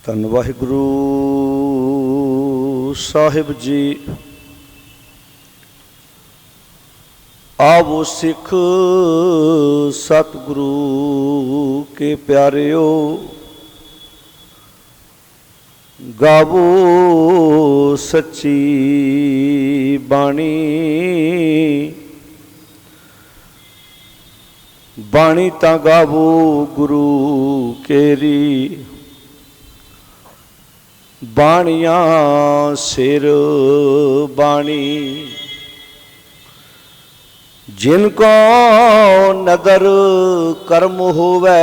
ਧੰਨ ਵਾਹਿਗੁਰੂ ਸਾਹਿਬ जी। आवो सिख सतगुरु के प्यारियो, गावो सच्ची बाणी। बाणी तां गावो गुरु केरी, बाणियां सिर बाणी। जिनको नदर कर्म होवै,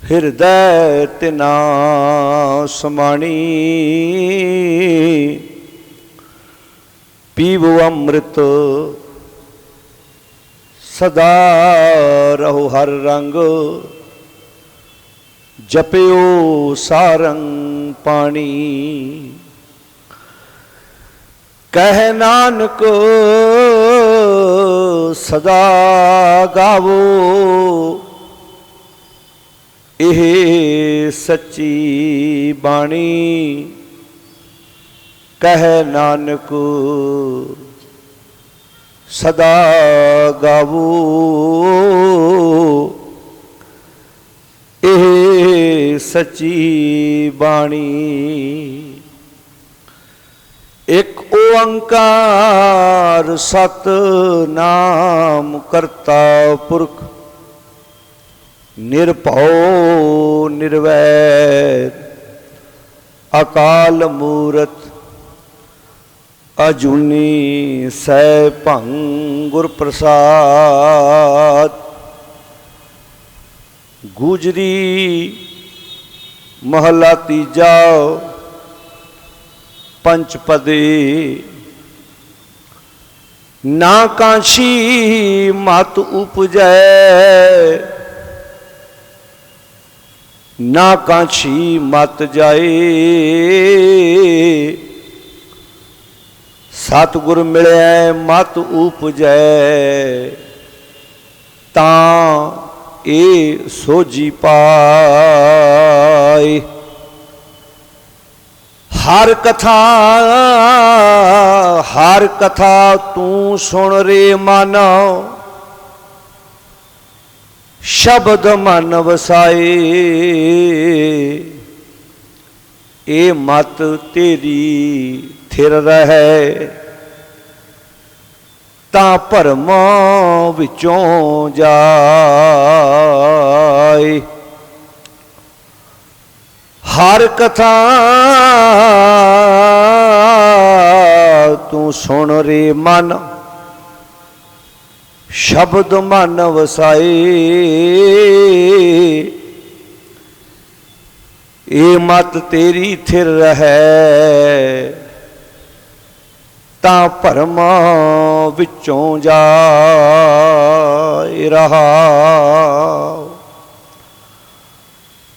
हृदय तिना समाणी। पीवो अमृत सदा रहो हर रंग, जपियो सारंग पाणी। कह नानक सदा गावो, एह सच्ची बाणी। कह नानक सदा गावो, एह सच्ची बाणी। एक ओंकार सतनाम करता पुरख, निर्भौ निर्वैर अकाल मूरत। अजूनी सैभं गुर प्रसाद। गुजरी महला तीजा पंचपदे। ना कांशी मत उपजै, ना कांशी मत जाए। सतगुर मिले मत उपजै, तां ए सोजी पाए। हर कथा तू सुन रे मानो, शब्द मन वसाए। ए मत तेरी थिर रहे, तां भरम विचों जाए। हर कथा तू सुन रे मन, शब्द मन वसाए। ए मत तेरी थिर रहे, तां भरम विचों जाए। रहा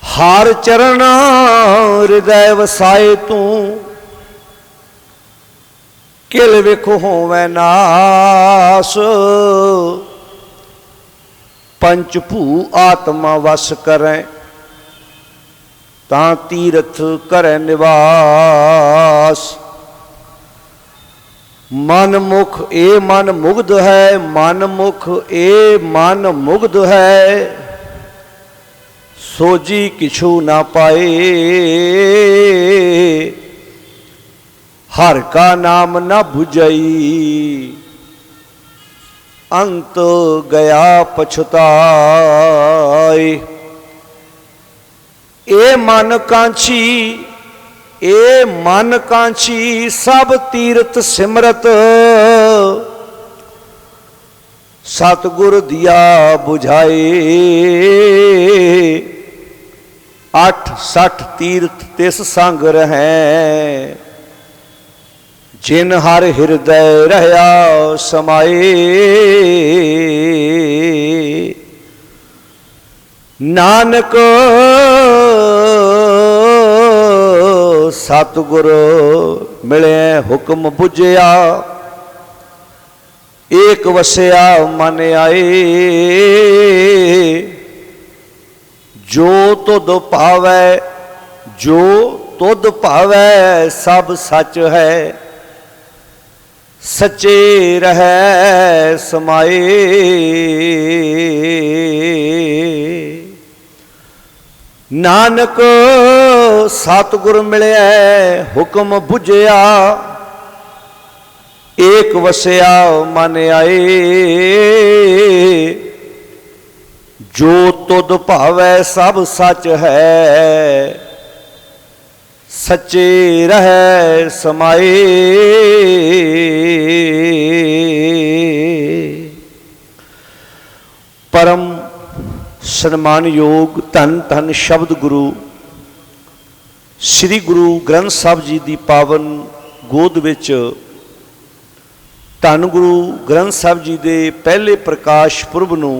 हर चरण हृदय वसाए तू, किल विख होवै नास। पंचभू आत्मा वस करें, तां तीरथ करे निवास। मन मुख ए मन मुग्ध है, मन मुख ए मन मुग्ध है। सोजी किछु ना पाए, हर का नाम न बुझई। अंत गया पछताए। ए मन कांची, ए मन कांची सब तीरथ सिमरत। सतगुर दिया बुझाए। 68 तीर्थ तिस संग रहें, जिन हर हृदय रहया समाए। नानक सतगुर मिले हुक्म बुझया, एक वसया मन आए। जो तुध भावै, जो तुध भावै सब सच है, सच्चे रहै समाए। नानक सतगुर मिलिया हुक्म बुझिया, एक वसिया मन आए। जो तुध भावै सब सच है, सच्चे रहै समाए। परम सन्मानयोग धन धन शब्द गुरु श्री गुरु ग्रंथ साहब जी की पावन गोद विच धन गुरु ग्रंथ साहब जी के पहले प्रकाश पुरब नूं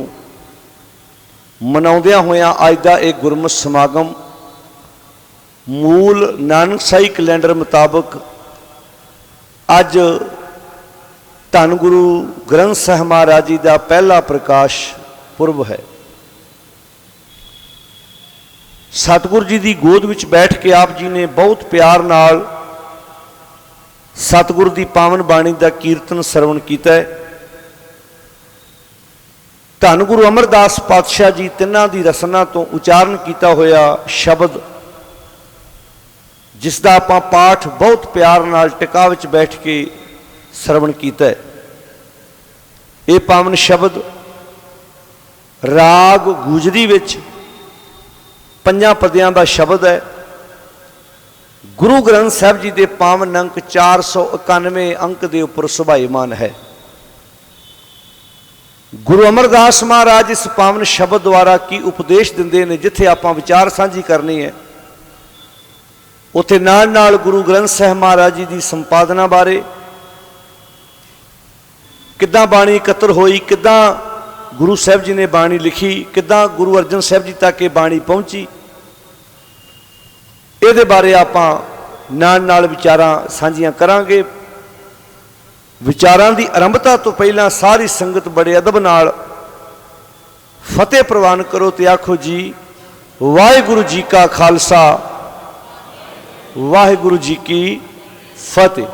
मनाउंदियां होइयां अज दा एक गुरमत समागम मूल नानकशाही कैलेंडर मुताबक अज धन गुरु ग्रंथ साहब महाराज जी का पहला प्रकाश पुरब है। सतगुरु जी की गोद विच बैठ के आप जी ने बहुत प्यार नाल सतगुरु की पावन बाणी का कीर्तन सरवण किया है। धन गुरु अमरदास पातशाह जी तिन्हां दी रसना तो उचारण किया होया शब्द जिसका आपां पाठ बहुत प्यार नाल टिका विच बैठ के सरवण किया है। ये पावन शब्द राग गुजरी विच पंजां पदियां दा शब्द है। गुरु ग्रंथ साहब जी के पावन अंक 491 अंक के उपर सुभाईमान है। गुरु अमरदास महाराज इस पावन शब्द द्वारा की उपदेश दिंदे ने, जिथे आपां विचार साझी करनी है उत्थे नाल नाल गुरु ग्रंथ साहब महाराज जी की संपादना बारे, किद्दां बाणी एकत्र होई, किद्दां गुरु साहब जी ने बाणी लिखी, किद्दां गुरु अर्जन साहब जी तक ये बाणी पहुंची, ये बारे आपां नाल नाल विचारां साझियां करांगे। विचारां की आरंभता तो पहला सारी संगत बड़े अदब नाल फतेह प्रवान करो तो आखो जी वाहिगुरु जी का खालसा वाहिगुरु जी की फतेह।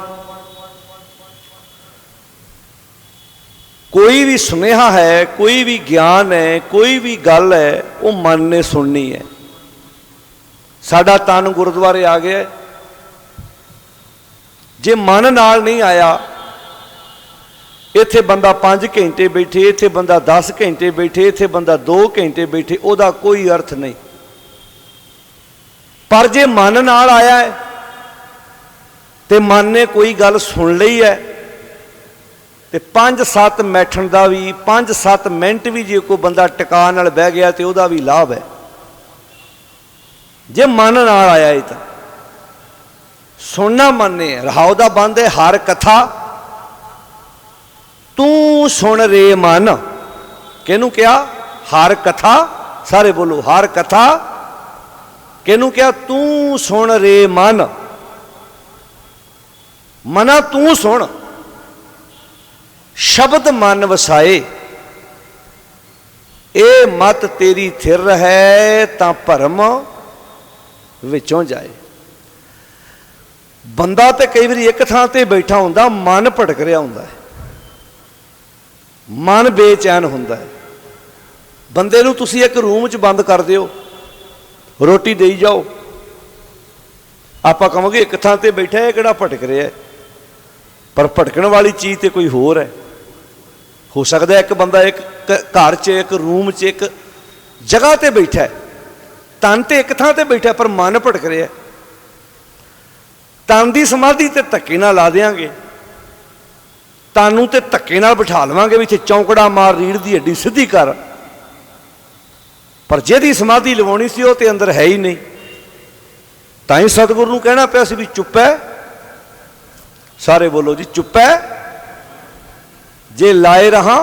कोई भी सुनेहा है, कोई भी ज्ञान है, कोई भी गल है, वो मन ने सुननी है। साडा तन गुरुद्वारे आ गया, जे मन नाल नहीं आया, इत्थे बंदा 5 घंटे बैठे, इत्थे बंदा 10 घंटे बैठे, इत्थे बंदा 2 घंटे बैठे, उहदा कोई अर्थ नहीं। पर जे मन नाल आया है तो मन ने कोई गल सुन ली है तो 5-7 मैठन का भी 5-7 मिनट भी जे कोई बंदा टिका नाल बह गया तो वह भी लाभ है। जे मन नाल आया है तो सुनना मन ने। रहाओ दा बंद है हर कथा तू सुन रे मन। किनू क्या? हर कथा। सारे बोलो हर कथा। किनू क्या? तू सुन रे मन। मना तू सुन, शब्द मन वसाए। ए मत तेरी थिर है ता भरम विचों जाए। बंदा तो कई बार एक थां ते बैठा हुंदा, मन भटक रहा हुंदा है, मन बेचैन हुंदा है। बंदे नूं तुसीं एक रूम च बंद कर दिओ, रोटी देई जाओ, आपां कहांगे एक थां ते बैठा है, किहड़ा भटक रहा है। पर भटकण वाली चीज़ तो कोई होर है। हो सकता है एक बंदा एक घर च, एक रूम च, एक जगह ते बैठा है, तन तो एक थां ते बैठा पर मन भटक रहा है। तन की समाधि तो धक्के नाल ला देंगे, तनू तो धक्के नाल बिठा लवांगे भी इत्थे चौंकड़ा मार, रीढ़ की हड्डी सीधी कर। पर जिहदी समाधि लवाउणी सी वो तो अंदर है ही नहीं। ताई सतगुरु नूं कहना पिया सी भी चुप है। सारे बोलो जी चुप है। जे लाए रहा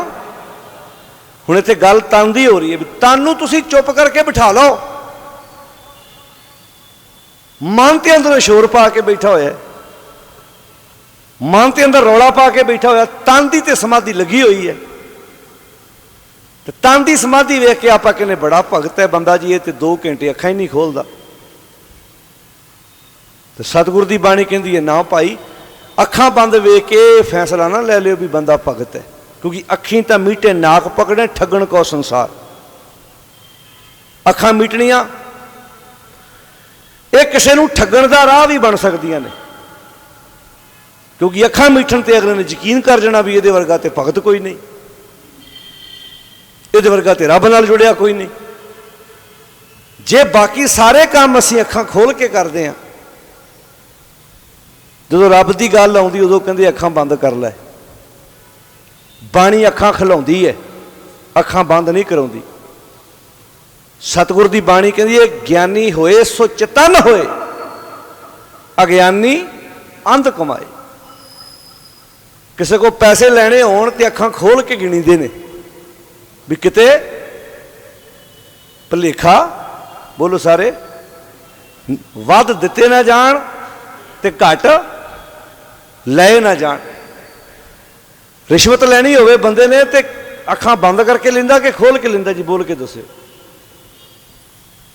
हुण इत्थे गल तन दी हो रही है भी तन नूं तुसीं चुप करके बिठा लो। मन के अंदर शोर पा के बैठा होया है, मन के अंदर रौला पा के बैठा होया, तन की तो समाधि लगी हुई है। तन की समाधि वेख के आप कहने बड़ा भगत है बंदा जी, ये तो 2 घंटे अखा ही नहीं खोलता। तो सतगुरु की बाणी कहती है ना भाई, अखा बंद वेख के फैसला ना ले लियो भी बंदा भगत है, क्योंकि अखी तो मीटे नाक पकड़े ठगण को संसार। अखा मीटनिया ये किसी को ठगण का राह भी बन सकदियां ने, क्योंकि अखा मीठन ते अगले ने यकीन कर जाना भी ये वर्गा तो भगत कोई नहीं, ये वर्गा तो रब नाल जुड़िया कोई नहीं। जे बाकी सारे काम असीं अखां खोल के करते हैं, जो रब की गल आउंदी उदों कहंदे अखां बंद कर लै। बाणी अखां खिलाउंदी है, अखां बंद नहीं कराउंदी। सतगुर की बाणी कहती है ज्ञानी होए सो चतन होए, अज्ञानी अंध कमाए। किसी को पैसे लेने होण ते अखां खोल के गिणींदे ने भी किते भुलेखा, बोलो सारे, वध दिते ना जान ते घट ले ना जान। रिश्वत लैनी होवे बंदे ने ते अखां बंद करके लेंदा कि खोल के लेंदा जी? बोल के दसो।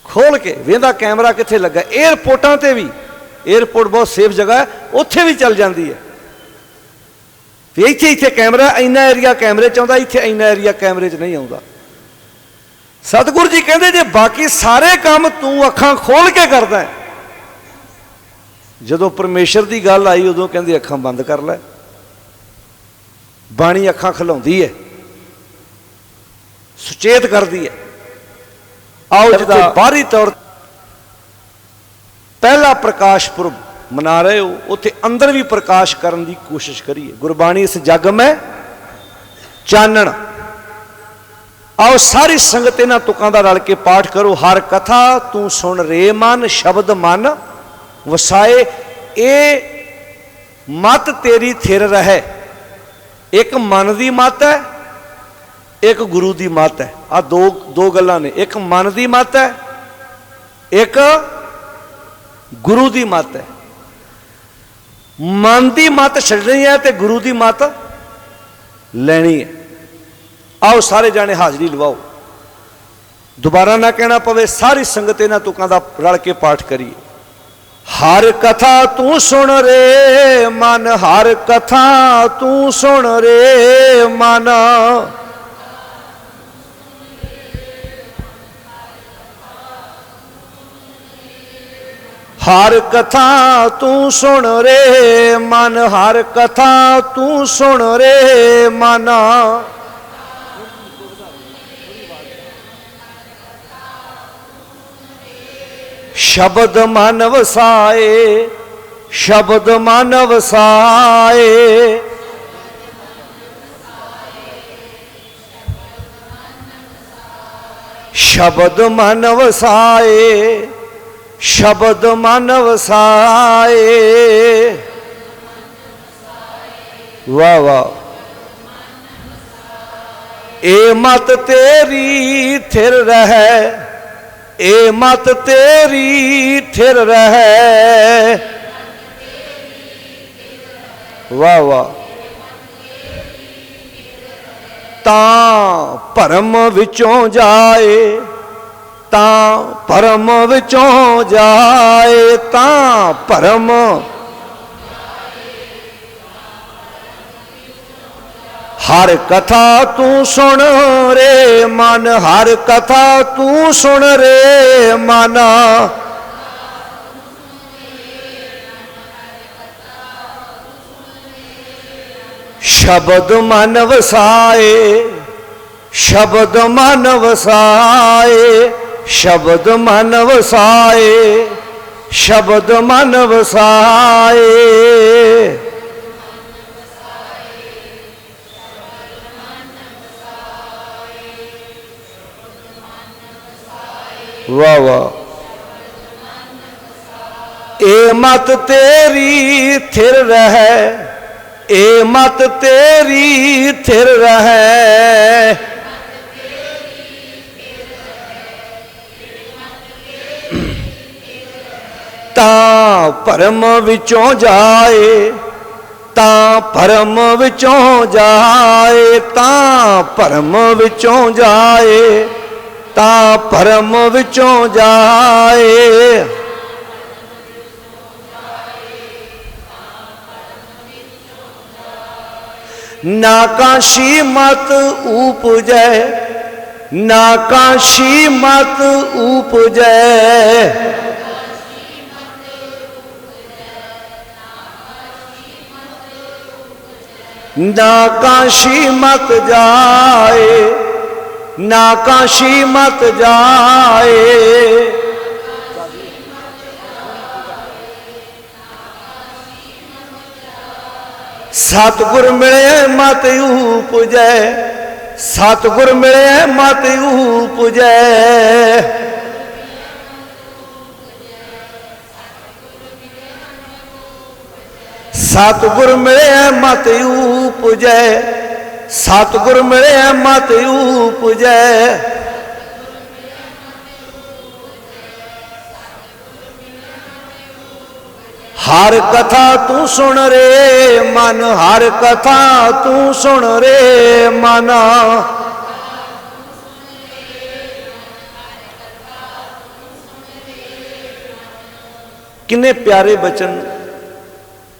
खोल के वेंदा कैमरा कित्थे लगा? एयरपोर्टां ते भी, एयरपोर्ट बहुत सेफ जगह है, उत्थे भी चल जाती है। इत्थे इत्थे कैमरा, इन्ना एरिया कैमरे च आउंदा, इत्थे इन्ना एरिया कैमरे च नहीं आउंदा। सतगुरु जी कहते जे बाकी सारे काम तू अखां खोल के करदा है, जदों परमेश्वर की गल आई उदों कहंदे अखां बंद कर लै। बाणी अखां खिलाउंदी है, सुचेत करदी है। आओ जिद्दां बाहरी तौर पहला प्रकाश पुरब मना रहे हो, उत्थे अंदर भी प्रकाश करने की कोशिश करिए। गुरबाणी इस जग में चानण। आओ सारी संगत इन्हां तुकां दा रल के पाठ करो। हर कथा तू सुन रे मन, शब्द मन वसाए, ए मत तेरी थिर रहे। एक मन की मत है, एक गुरु की मत है। आ दो गल्लां ने, एक मन की मत है, एक गुरु की मत है। मन की मत छड्डनी है तो गुरु की मत लैनी है। आओ सारे जाने हाजरी लवाओ, दोबारा ना कहना पवे, सारी संगत इन्हां तुकां दा रल के पाठ करिए। हर कथा तू सुन रे मन, हर कथा तू सुन रे मन। हर कथा तू सुन रे मन, हर कथा तू सुन रे मन। शब्द मन वसाए, शब्द मन वसाए। शब्द मन वसाए, शब्द मन वसाए। वाह वाह। ए मत तेरी थिर रहे, ए मत तेरी थिर रहे। वाह वाह। तां भरम विचों जाए, तां भरम विचों जाए, तां भरम। हर कथा तू सुन रे मन, हर कथा तू सुन रे मन। शब्द मन वसाए, शब्द मन वसाए, शब्द मन वसाए, शब्द मन वसाए। वाह वाह। ए मत तेरी थिर रहे, ए मत तेरी थिर रहे। तां भरम विचों जाए, ਤਾਂ ਭਰਮ ਵਿੱਚੋਂ ਜਾਏ, ਤਾਂ ਭਰਮ ਵਿੱਚੋਂ ਜਾਏ, ਤਾਂ ਭਰਮ ਵਿੱਚੋਂ ਜਾਏ। ਨਾ ਕਾਸ਼ੀ ਮਤ ਉਪਜੈ, ਨਾ ਕਾਸ਼ੀ ਮਤ ਉਪਜੈ। ना काशी मत जाए, ना काशी मत जाए। सतगुर मिले मत उपजै, सतगुर मिले मत उपजै। सतगुर मिले मत उपजै, सतगुर मिले मत उपजै। हर कथा तू सुन रे मन, हर कथा तू सुन रे मन। किन्ने प्यारे बचन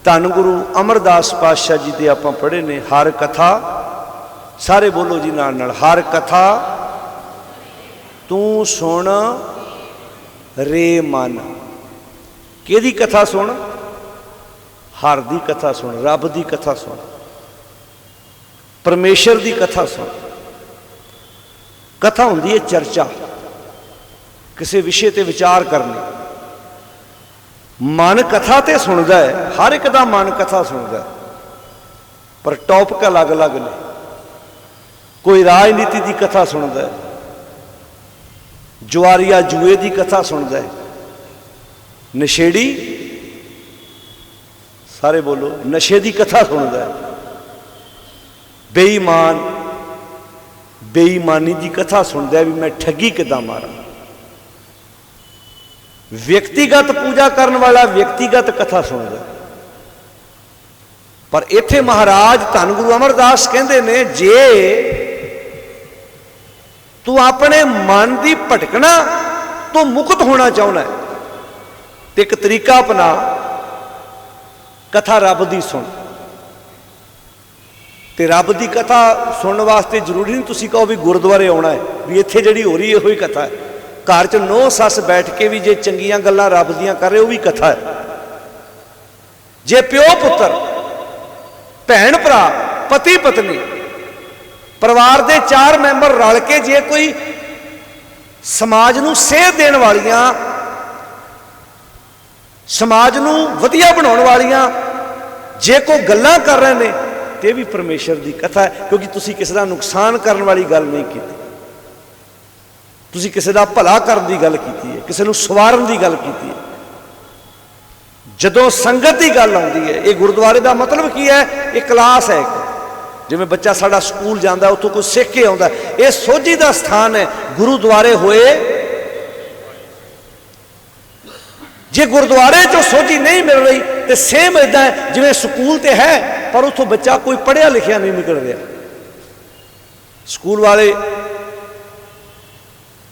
धन गुरु अमरदास पातशाह जी दे आपां पढ़े ने। हर कथा, सारे बोलो जी नाल नाल, हर कथा तू सुन रे मन। किहदी कथा सुन? हर दी कथा सुन, रब दी कथा सुन, परमेश्वर दी कथा सुन। कथा हुंदी है चर्चा, किसी विषय ते विचार करनी। मन कथा तो सुनता है, हर एक का मन कथा सुनता है, पर टॉपिक अलग अलग ने। कोई राजनीति की कथा सुनता है, जुआरिया जुए की कथा सुनता है, नशेड़ी, सारे बोलो, नशे की कथा सुनता है, बेईमान बेईमानी की कथा सुनता है भी मैं ठगी किदां मारा। व्यक्तिगत पूजा करने वाला व्यक्तिगत कथा सुनता। पर इत्थे महाराज धन गुरु अमरदास कहते ने, जे तू अपने मन की भटकना तो मुक्त होना चाहना है तो एक तरीका अपना, कथा रब की सुन। तो रब की कथा सुनने वास्ते जरूरी नहीं तुसी कहो भी गुरुद्वारे आना है, भी इत्थे जिहड़ी हो रही है वही कथा है। घर च नौ सस बैठ के भी जे चंगियां गल्लां रब दियां कर रहे, वो भी कथा है। जे प्यो पुत्र, भैन भरा, पति पत्नी, परिवार के 4 मैंबर रल के जे कोई समाज नूं सेध देण वालियां, समाज नूं वधिया बनाउण वालियां जे कोई गल्लां कर रहे ने, ते भी परमेश्वर की कथा है। क्योंकि तुसीं किसी का नुकसान करने वाली गल नहीं की, तुसीं किसी का भला करने की गल की है, किसी को सवारन की गल की है। जदों संगत की गल आउंदी है, ये गुरुद्वारे का मतलब की है, ये क्लास है। जिवें बच्चा साडा स्कूल जाता, उत्थों कोई सीख के आउंदा, ये सोझी का स्थान है। गुरुद्वारे होए, जे गुरुद्वारे चो सोझी नहीं मिल रही तो सेम इदा है जिवें स्कूल तो है पर उत्थों बच्चा कोई पढ़िया लिखिया नहीं निकल रहा। स्कूल वाले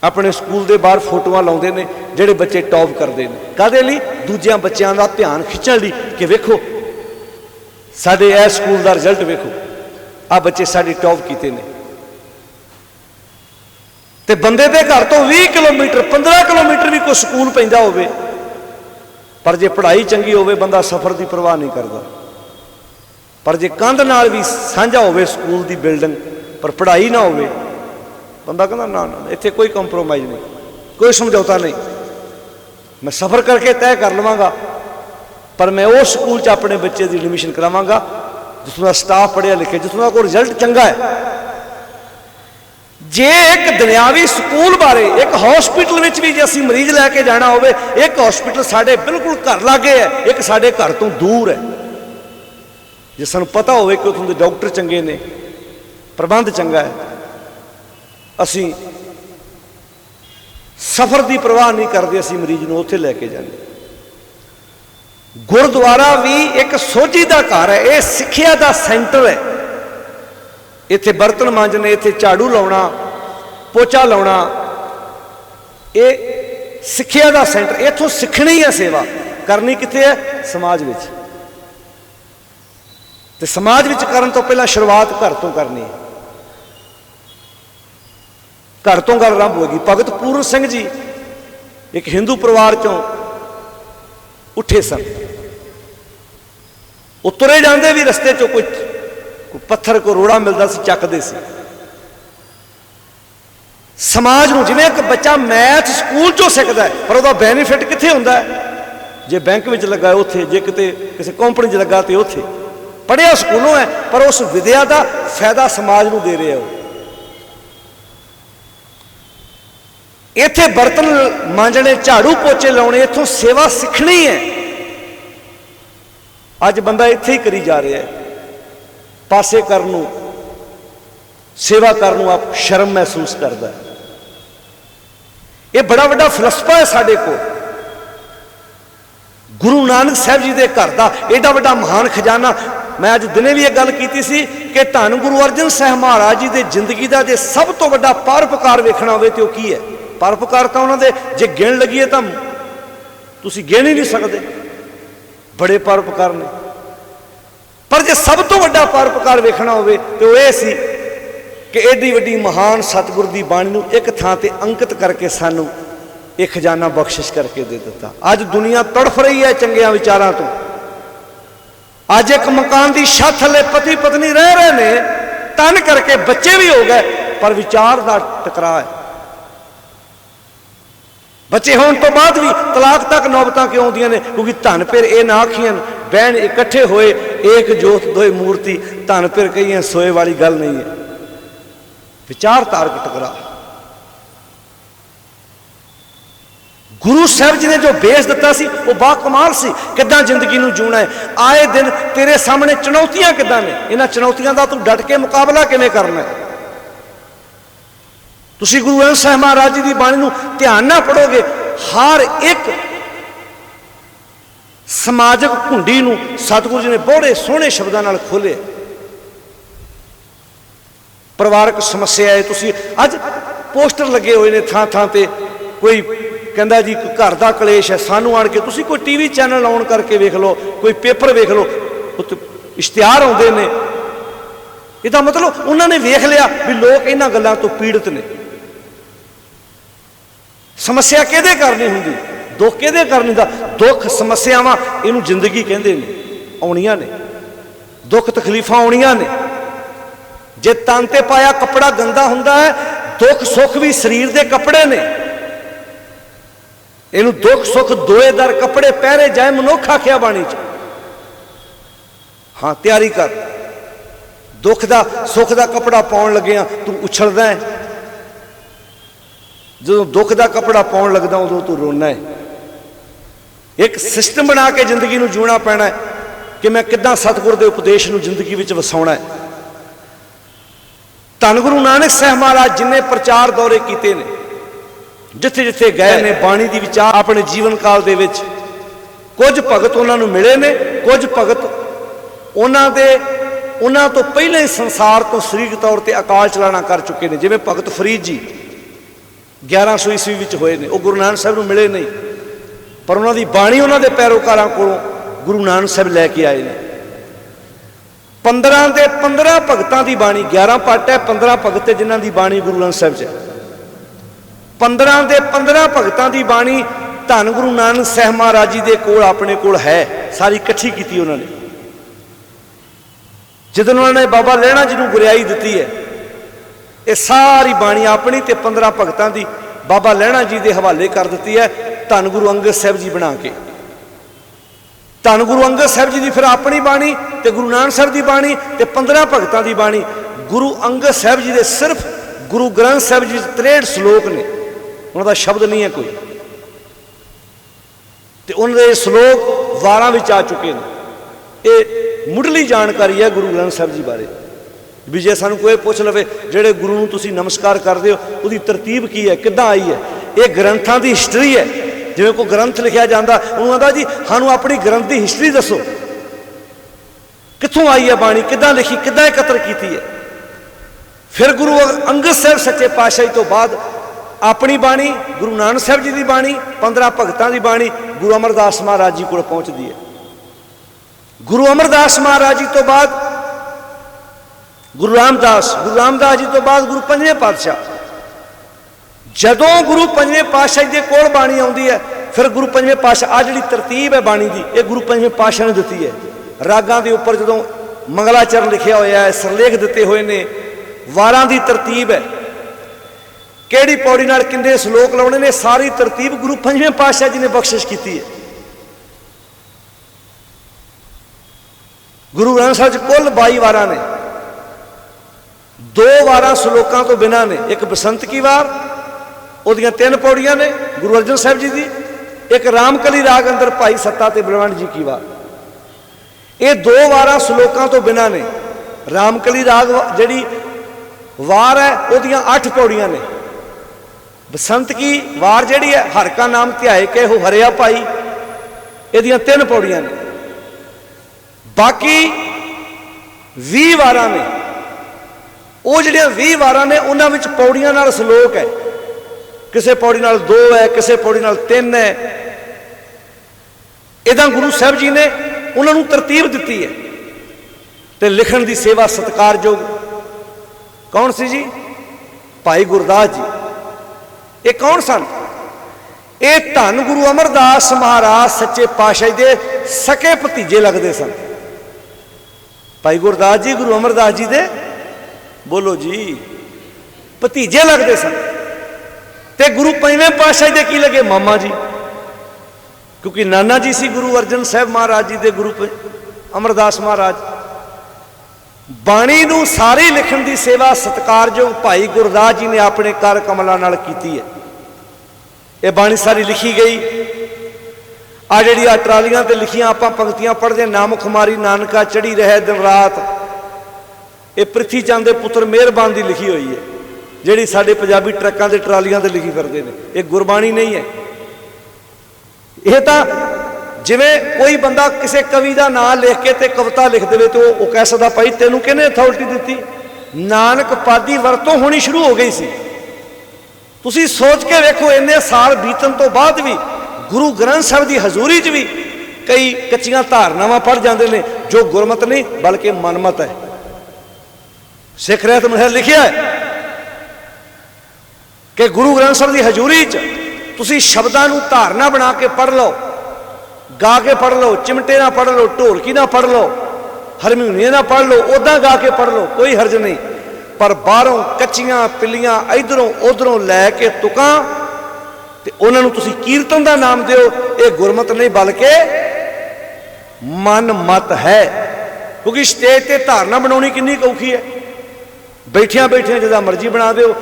अपने स्कूल के बाहर फोटोआं लाउंदे ने, जिहड़े बच्चे टॉप करते हैं, काहदे लई? दूजियां बच्चों का ध्यान खिंचण लई कि वेखो साडे इह स्कूल का रिजल्ट वेखो, आ बच्चे साडे टॉप कीते ने। ते बंदे दे घर तो 20 किलोमीटर 15 किलोमीटर भी कोई स्कूल पैंदा होवे, पर जे पढ़ाई चंगी होवे बंदा सफ़र की परवाह नहीं करता। पर जे कंध नाल भी साझा होवे स्कूल की बिल्डिंग पर पढ़ाई ना होवे, बंदा कहता ना ना इत्थे कोई कंप्रोमाइज़ नहीं, कोई समझौता नहीं, मैं सफ़र करके तय कर लवांगा, पर मैं उस स्कूल च अपने बच्चे की एडमिशन करावांगा जिसों का स्टाफ पढ़िया लिखे, जिसों का कोई रिजल्ट चंगा है। जे एक दुनियावी स्कूल बारे, एक हॉस्पिटल में भी जे असीं मरीज लैके जाना होवे, एक हॉस्पिटल साडे बिल्कुल घर लागे है, एक साडे घर तो दूर है। जे सानूं पता होवे कि उत्थों दे डॉक्टर चंगे ने, प्रबंध चंगा है, असीं सफ़र की परवाह नहीं करते, असीं मरीज नूं उत्थे लैके जाने। गुरुद्वारा भी एक सोझी का घर है, ये सिक्ख्या का सेंटर है। इत्थे बर्तन मांजने, इत्थे झाड़ू लाउणा, पोचा लाउणा, ये सिक्ख्या का सेंटर। इत्थों सीखनी है सेवा करनी, कित्थे है? समाज विच। ते समाज विच करन तो पहला शुरुआत घर तो करनी है। घर तो गल आरंभ होगी। भगत पूर्ण सिंह जी एक हिंदू परिवार चों उठे सन। वो तुरे जाते भी रस्ते चो कोई पत्थर को रोड़ा मिलता सी, चकते सी। समाज में जिवें एक बच्चा मैथ स्कूल चो सीखता है, पर वह बेनीफिट कित्थे हुंदा है? जे बैंक में लगा उत्थे, जे किते किसी कंपनी च लगा तो उत्थे। पढ़िया स्कूलों है, पर उस विद्या का फायदा समाज को दे रहे हो। इत्थे बर्तन मांजने, झाड़ू पोचे लाने, इत्थों सेवा सीखनी है। अज बंदा इत्थे ही करी जा रहा है। पासे करनों, सेवा करनों आप शर्म महसूस करता है। ये बड़ा वड्डा फिलसफा है साडे को। गुरु नानक साहब जी के घर का एडा वड्डा महान खजाना। मैं अज दिने भी एक गल की सी कि धन गुरु अर्जन साहब महाराज जी की जिंदगी का जो सब तो वड्डा परोपकार वेखना होवे तो की है? परोपकार तो उन्होंने जे गिण लगी तो तुसी गिण ही नहीं सकते, बड़े परोपकार ने। पर जे सब तो वड्डा परोपकार वेखना होवे तो यह सी कि एडी वड्डी महान सतगुर की बाणी नूं एक थां ते अंकित करके सानू एक खजाना बख्शिश करके दे दिता। अज दुनिया तड़फ रही है चंगिया विचारों तो। अज एक मकान की छत थले पति पत्नी रह रहे ने, तन करके बच्चे भी हो गए, पर विचार का टकराव है। बच्चे होने तो बाद भी तलाक तक नौबत क्यों आउंदियां ने? क्योंकि धन फिर ये ना आखियन बहन इकट्ठे होए एक जोत दोए मूर्ति, धन फिर कही सोए वाली गल नहीं है। विचार तारक टकरा। गुरु साहब जी ने जो बेस दिता सी वो बाकमाल सी। किदां जिंदगी नूं जीना है। आए दिन तेरे सामने चुनौतियां किदां ने, इन्हां चुनौतियां दा तू डट के मुकाबला किवें करना है? तुसी गुरु ग्रंथ साहिब महाराज जी की बाणी नूं ध्यान ना पढ़ोगे, हर एक समाजिक घुंडी नूं सतगुरु जी ने बड़े सोहणे शब्दां नाल खोले। परिवारक समस्या है, तुसी अज पोस्टर लगे हुए ने थां थां ते। कोई कहंदा जी घर का कलेश है, सानू आण के तुसी कोई टीवी चैनल ऑन करके वेख लो, कोई पेपर वेख लो, उत्ते इश्तिहार आउंदे ने। इहदा मतलब उन्होंने वेख लिया भी लोग इन्हां गल्लां तो पीड़ित ने। समस्या किहदे करनी हुंदी, दुख किहदे करनी दा? दुख समस्यावां इहनूं जिंदगी कहंदे ने, आउणियां ने। दुख तकलीफां आउणियां ने। जे तन ते पाया कपड़ा गंदा हुंदा है, दुख सुख भी शरीर दे कपड़े ने। इहनूं दुख सुख दोए दर कपड़े पहरे जाए मनुख आखिया बाणी च। हाँ, तैयारी कर। दुख दा सुख दा कपड़ा पाउण लग्या तू उछलदा है, जो दुख का कपड़ा पाउण लगदा उदों तू रोना है। एक सिस्टम बना के जिंदगी नूं जीना पैना है कि मैं किदां सतगुर के उपदेश नूं जिंदगी विच वसाउणा है। धन गुरु नानक साहब महाराज जिन्हें प्रचार दौरे किए ने, जिथे जिथे गए ने, बाणी दी विचार अपने जीवन काल दे विच कुछ भगत उन्होंने मिले ने, कुछ भगत उन्होंने तो पहले ही संसार तो सरीरक तौर पर अकाल चलाना कर चुके हैं। जिवें भगत फरीद जी 1100 ईस्वी विच होए ने, वो गुरु नानक साहब नूं मिले नहीं, पर उन्होंने बाणी उन्होंने पैरोकारां कोलों गुरु नानक साहब लैके आए ने। 15 दे 15 भगतां दी बाणी, 11 पट है, 15 भगत जिन्हां दी बाणी गुरु ग्रंथ साहिब च। 15 दे 15 भगतां दी बाणी धन गुरु नानक साहब महाराज जी दे कोल अपने कोल है, सारी इकट्ठी की उन्होंने। जिदन उन्होंने बाबा लहणा जी नूं गुरियाई दी है, ये सारी बाणी अपनी ते 15 भगतां दी बाबा लहणा जी के हवाले कर दी है, धन गुरु अंगद साहब जी बना के। धन गुरु अंगद साहब जी की फिर अपनी बाणी ते गुरु नानक साहब की बाणी ते 15 भगतां की बाणी। गुरु अंगद साहब जी के सिर्फ गुरु ग्रंथ साहब जी 63 श्लोक ने, उन्होंने शब्द नहीं है कोई, ते उन्होंने श्लोक वारां विच आ चुके हैं। ये मुढ़ली जानकारी है गुरु ग्रंथ साहब जी बारे। भी जे सानू कोई पुछ लवे जेड़े गुरु नूं तुसीं नमस्कार करदे हो, उहदी तरतीब की है, किद्दां आई है, ये ग्रंथां दी हिस्टरी है। जिवें कोई ग्रंथ लिखिया जाता, उन्होंने आंदा जी सानू अपनी ग्रंथ की हिस्टरी दसो, कित्थों आई है बाणी, किद्दां लिखी, किद्दां एकत्र की है। फिर गुरु अंगद साहब सच्चे पातशाही तो बाद अपनी बाणी, गुरु नानक साहब जी की बाणी, 15 भगतां की बाणी गुरु अमरदास महाराज जी को पहुँचती है। गुरु अमरदास महाराज जी तो बाद गुरु रामदास जी तो बाद गुरु पंजवें पातशाह। जदों गुरु पंजवें पातशाह के कोल बाणी आती है, फिर गुरु पंजवें पातशाह आ जी तरतीब है बाणी की, ये गुरु पंजवें पातशाह ने दी है। रागां के उपर जो मंगलाचरण लिखा होया है, सरलेख दिते हुए ने, वारां की तरतीब है, किहड़ी पौड़ी नाल किन्ने सलोक लाने ने, सारी तरतीब गुरु पंजवें पातशाह जी ने बख्शिश की है। गुरु ग्रंथ साहिब कुल 22 वारां ने, 2 वारां सलोकां तो बिना ने, एक बसंत की वार उहदियां 3 पौड़ियां ने गुरु अर्जन साहब जी की, एक रामकली राग अंदर भाई सत्ता ते बलवंत जी की वार। ये 2 वारां सलोकां तो बिना ने। रामकली राग जिहड़ी वार है उहदियां 8 पौड़ियां ने। बसंत की वार जिहड़ी है, हर का नाम ध्याए के हो हरिया भाई, इहदियां 3 पौड़ियां ने। बाकी 20 वारां ने, वो जिहड़ियां 20 वारां ने उन्हां विच पौड़ियां नाल सलोक है, किसी पौड़ी नाल 2 है, किसी पौड़ी नाल 3 है। इदां गुरु साहब जी ने उन्होंने तरतीब दी है। तो लिखण की सेवा सत्कारयोग कौन सी जी? भाई गुरदास जी। ये कौन सन? ये धन गुरु अमरदास महाराज सच्चे पातशाही दे सके भतीजे लगते सन। भाई गुरदास जी गुरु अमरदास जी दे बोलो जी भतीजे लगते सन। ते गुरु पंजवें पातशाही दे की लगे? मामा जी, क्योंकि नाना जी सी गुरु अर्जन साहब महाराज जी दे, गुरु अमरदास महाराज। बाणी नूं सारी लिखण की सेवा सत्कारयोग भाई गुरदास जी ने अपने कर कमलों नाल कीती है। ये बाणी सारी लिखी गई। आ जिहड़ी ट्रालियां ते लिखियां आपां पंक्तियां पढ़दे, नामक मारी नानका चढ़ी रहे दिन रात, ये पृथ्वी चंद दे पुत्र मेहरबान की लिखी हुई है, जिहड़ी साडे पंजाबी ट्रकां ते ट्रालियां ते लिखी फिरदे ने। ये गुरबाणी नहीं है। यह तो जिवें कोई बंदा किसी कवि का नाम लिख के ते कविता लिख दे तो वह कह सकता भाई तेनों किहने अथॉरिटी दी? नानक पादी वरतों होनी शुरू हो गई सी। तुसीं सोच के वेखो, इन्ने साल बीतन तो बाद भी गुरु ग्रंथ साहिब की हजूरी च भी कई कच्चियां धारनावां पढ़ जाते हैं जो गुरमत नहीं बल्कि मनमत है। सिख रहत में लिखिया है कि गुरु ग्रंथ साहिब की हजूरी च तुसीं शब्दां नूं धारना बना के पढ़ लो, गा के पढ़ लो, चिमटे ना पढ़ लो, ढोलकी ना पढ़ लो, हारमोनीयम ना पढ़ लो, उदां गा के पढ़ लो, कोई हर्ज नहीं। पर बाहरों कच्चियां पिल्लियां इधरों उधरों लैके तुकां ते उन्हां नूं तुसीं कीर्तन का नाम दिओ, ये गुरमत नहीं बल्कि मन मत है। क्योंकि स्टेज ते धारना बनाउणी किन्नी औखी है। बैठिया बैठिया जिदा मर्जी बना दो,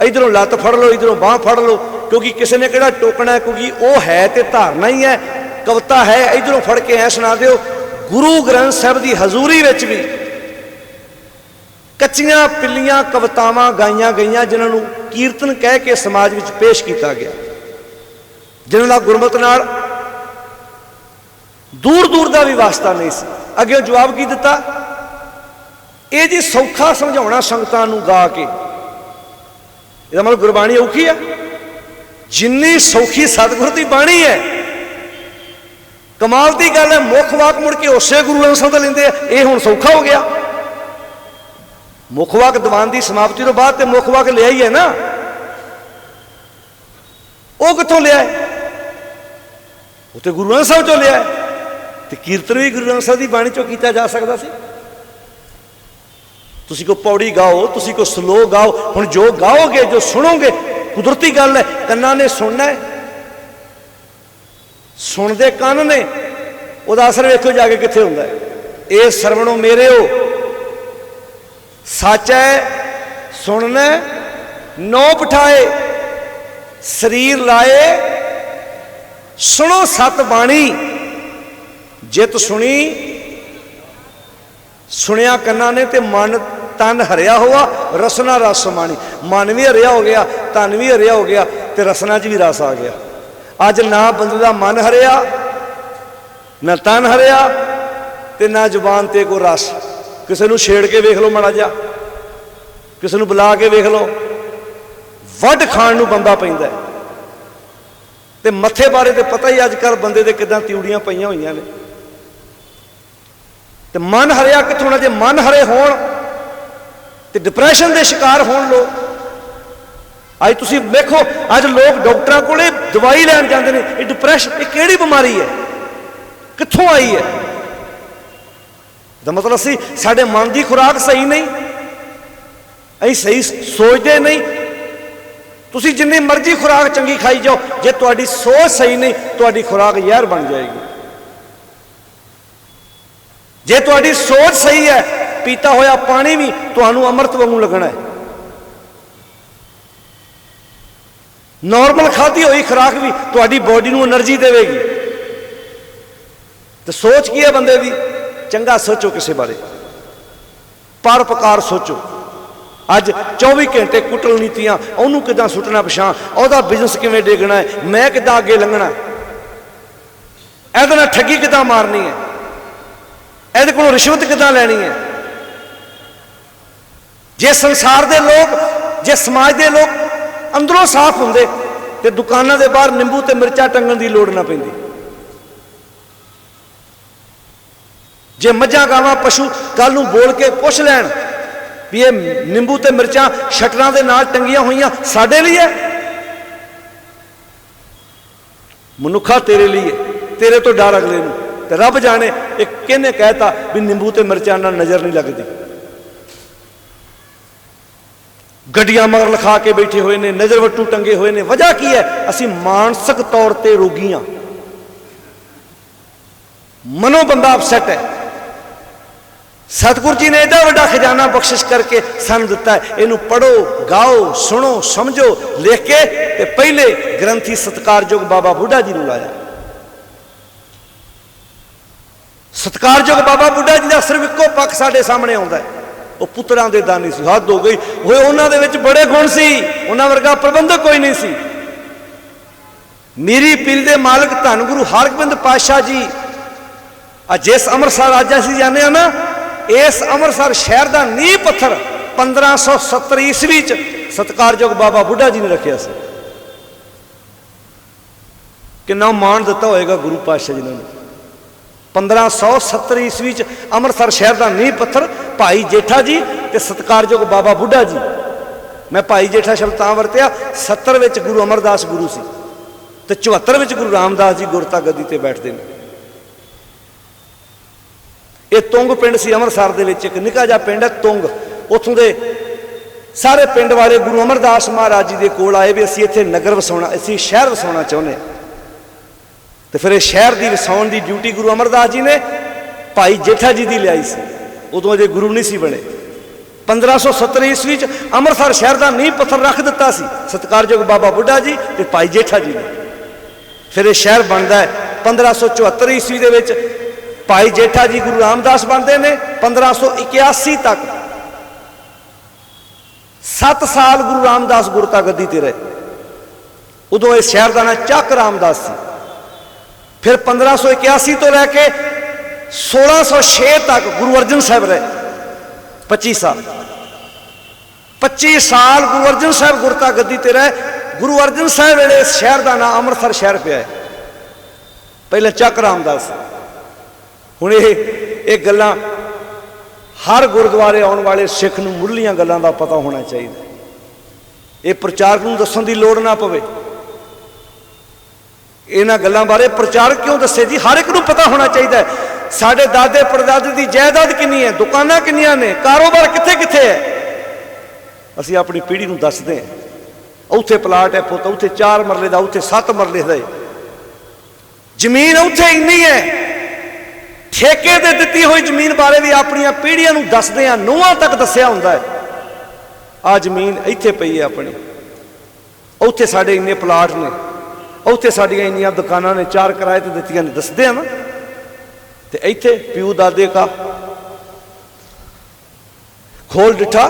इधरों लत्त फड़ लो, इधरों बांह फड़ लो, क्योंकि किसी ने किहड़ा टोकना है, क्योंकि वह है तो धारना ही है, कविता है, इधरों फड़ के ऐ सुना दो। गुरु ग्रंथ साहिब की हजूरी विच भी कच्चियां पिल्लियां कवितावां गाईयां गईयां, जिन्होंने कीर्तन कह के समाज में पेश किया गया, जिन्हों का गुरमत नाल दूर दूर का भी वास्ता नहीं सी। अगे जवाब की दिता? ये जी सौखा समझाउणा संगतां नूं गा के, इहदा मतलब गुरबाणी औखी है? जिन्नी सौखी सतगुर की बाणी है। कमाल की गल है, मुख वाक मुड़ के उसे गुरु ग्रंथ साहिब दा लैंदे, ये हुण सौखा हो गया। मुख वाक दीवान की समाप्ति तो बाद तो मुख वाक लिया ही है ना, वो कित्थों लिया है? वो तो गुरु ग्रंथ साहिब चों लिया है। तो कीर्तन भी गुरु ग्रंथ साहिब की बाणी चों कीता जा सकता सी। तुसी को पौड़ी गाओ, तुसी को सलोक गाओ, हुण जो गाओगे जो सुनोगे कुदरती गल है, कन्ना ने सुनना है, सुनते कन ने, वह असर वेखो जाके कित्थे हुंदा है। ये सरवणों मेरे हो सच है, सुनना नौ बिठाए शरीर लाए, सुनो सत बाणी, जित सुनी सुनिया कन्ना ने ते मन तन हरिया हुआ, रसना रस समानी। मन भी हरिया हो गया, तन भी हरिया हो गया, तो रसना च भी रस आ गया। अज ना बंदे का मन हरिया, ना तन हरिया, ते ना जुबान ते कोई रस। किसी को छेड़ के वेख लो माड़ा जा, किसी को बुला के वेख लो, वध खाण नूं बंदा पैंदा है। ते मत्थे बारे तो पता ही अजकल बंदे दे किदां त्यूड़ियां पईयां होईयां ने। ते मन हरिया कित्थों ना, जे मन हरे होण ते डिप्रैशन के शिकार होण लोग। अज तुसीं वेखो, अज लोग डॉक्टरां कोले दवाई लैण जांदे ने। ये डिप्रैशन ये किहड़ी बीमारी है, कित्थों आई है? तो मतलब असीं साडे मन की खुराक सही नहीं, असीं सही सोचते नहीं। तुसीं जिन्नी मर्जी खुराक चंगी खाई जाओ, जे तुहाडी सोच सही नहीं, तुहाडी खुराक जहर बन जाएगी। जे तुहाडी सोच सही है, पीता होया पानी भी तुहानूं अमृत वांगू लगना है। नॉर्मल खाधी हुई खुराक भी तुहाडी बॉडी नूं एनर्जी देवेगी। तो सोच की है बंदे दी? चंगा सोचो, किसी बारे परोपकार सोचो। अज 24 घंटे कुटल नीतियां, उन्होंने किदां सुटना पिछां, ਉਹਦਾ बिजनेस किवें डेगना है, मैं किदां अगे लंघना, ਇਹਦੇ ਨਾਲ ठगी किदां मारनी है, ਇਹਦੇ कोलों रिश्वत किदां लैनी है। जे संसार दे लोग, जे समाज दे लोग अंदरों साफ होंदे ते दुकानां दे बाहर निंबू ते मिर्चा टंगण दी लोड़ ना पैंदी। जे मझां गावां पशु कल नूं बोल के पुछ लैण भी ये निंबू ते मिर्चां शटरां दे नाल टंगियां होईयां साडे लिए है, मनुखा तेरे लिए, तेरे तो डर अगले नूं। ते रब जाने एक किहने कहता भी निंबू ते मिर्चां नाल नज़र नहीं लगदी। गड्डियां मगर लिखा के बैठे हुए ने, नज़र वट्टू टंगे हुए ने। वजह की है? असीं मानसिक तौर पर रोगी हां, मनो बंदा अपसैट है। सतगुरु जी ने एडा वड्डा खजाना बख्शिश करके सन दिता है। इनू पढ़ो, गाओ, सुनो, समझो, लिख के ते पहले ग्रंथी सत्कारयोग बाबा बुढ़ा जी नूं लाया। सत्कारयोग बाबा बुढ़ा जी का सिर्फ इक्को पक्ष साडे सामने आउंदा है, वो पुत्रां दे दानी सी। हद हो गई होए, उन्हां दे विच बड़े गुण सी, उन्हां वर्गा प्रबंधक कोई नहीं सी। मीरी पीर दे मालिक धन गुरु हरगोबिंद पातशाह जी, जिस अमृतसर अज असीं जाने आ ना, इस अमृतसर शहर का नींह पत्थर 1570 ईस्वी च सत्कारयोग बाबा बुढ़ा जी ने रखिया सी। कितना मान दिता होएगा गुरु पातशाह जी ने। 1570 ईस्वी च अमृतसर शहर का नींह पत्थर भाई जेठा जी ते सत्कारयोग बाबा बुढ़ा जी। मैं भाई जेठा शब्द तां वरतिया, 70 विच गुरु अमरदास गुरु सी ते 74 विच गुरु रामदास जी गुरता गद्दी ते बैठते हैं। ये तुंग पिंड सी अमृतसर दे विच, एक निक्का जिहा पिंड है तुंग। उत्थों दे सारे पिंड वाले गुरु अमरदास महाराज जी दे कोल आए भी असीं इत्थे नगर वसाउणा, असीं शहर वसाउणा चाहुंदे। तो फिर शहर की वसाउण की ड्यूटी गुरु अमरदास जी ने भाई जेठा जी की लियाई सी। उदों अजे गुरु नहीं सी बने। 1570 ईस्वी च अमृतसर शहर का नींह पत्थर रख दिता सी सत्कारयोग बाबा बुढ़ा जी ते भाई जेठा जी ने। फिर यह शहर बनता है 1574 ईस्वी दे विच भाई जेठा जी गुरु रामदास बनते हैं। 1581 तक 7 साल गुरु रामदास गुरता गद्दी ते रहे। उदों इस शहर का नाम चक रामदास सी। फिर 1581 तो लैके 1606 तक गुरु अर्जन साहब रहे। 25 साल 25 साल गुरु अर्जन साहब गुरता गद्दी ते रहे। गुरु अर्जन साहब वेले इस शहर का नाम अमृतसर शहर पिया है। पहले चक रामदास। हुण ये गल्लां हर गुरुद्वारे आने वाले सिख नूं मुढ़लियां गल्लां दा पता होना चाहिए। ये प्रचारक नूं दस्सण दी लोड़ ना पवे। इन्हां गल्लां बारे प्रचारक क्यों दस्से जी? हर एक नूं पता होना चाहिए। साडे दादे परदादे दी जायदाद कितनी है, दुकानां कितनियां ने, कारोबार कित्थे कित्थे है, असीं अपनी पीढ़ी नूं दसदे हां। उत्थे प्लाट है पुत्त, उत्थे 4 मरले दा, उत्थे 7 मरले दा जमीन, उत्थे इन्नी है। ठेके ते दित्ती हुई जमीन बारे भी अपनी पीढ़ियां नूं दसदे हां, नूहां तक दस्सिया हुंदा है। आ जमीन इत्थे पई है अपनी, उत्थे साडे इन्ने प्लाट ने, उत्थे साडियां इन्नियां दुकानां ने, 4 किराए ते दित्तियां ने, दसदे हां ना। ते इत्थे प्यू दादे का खोल डिठा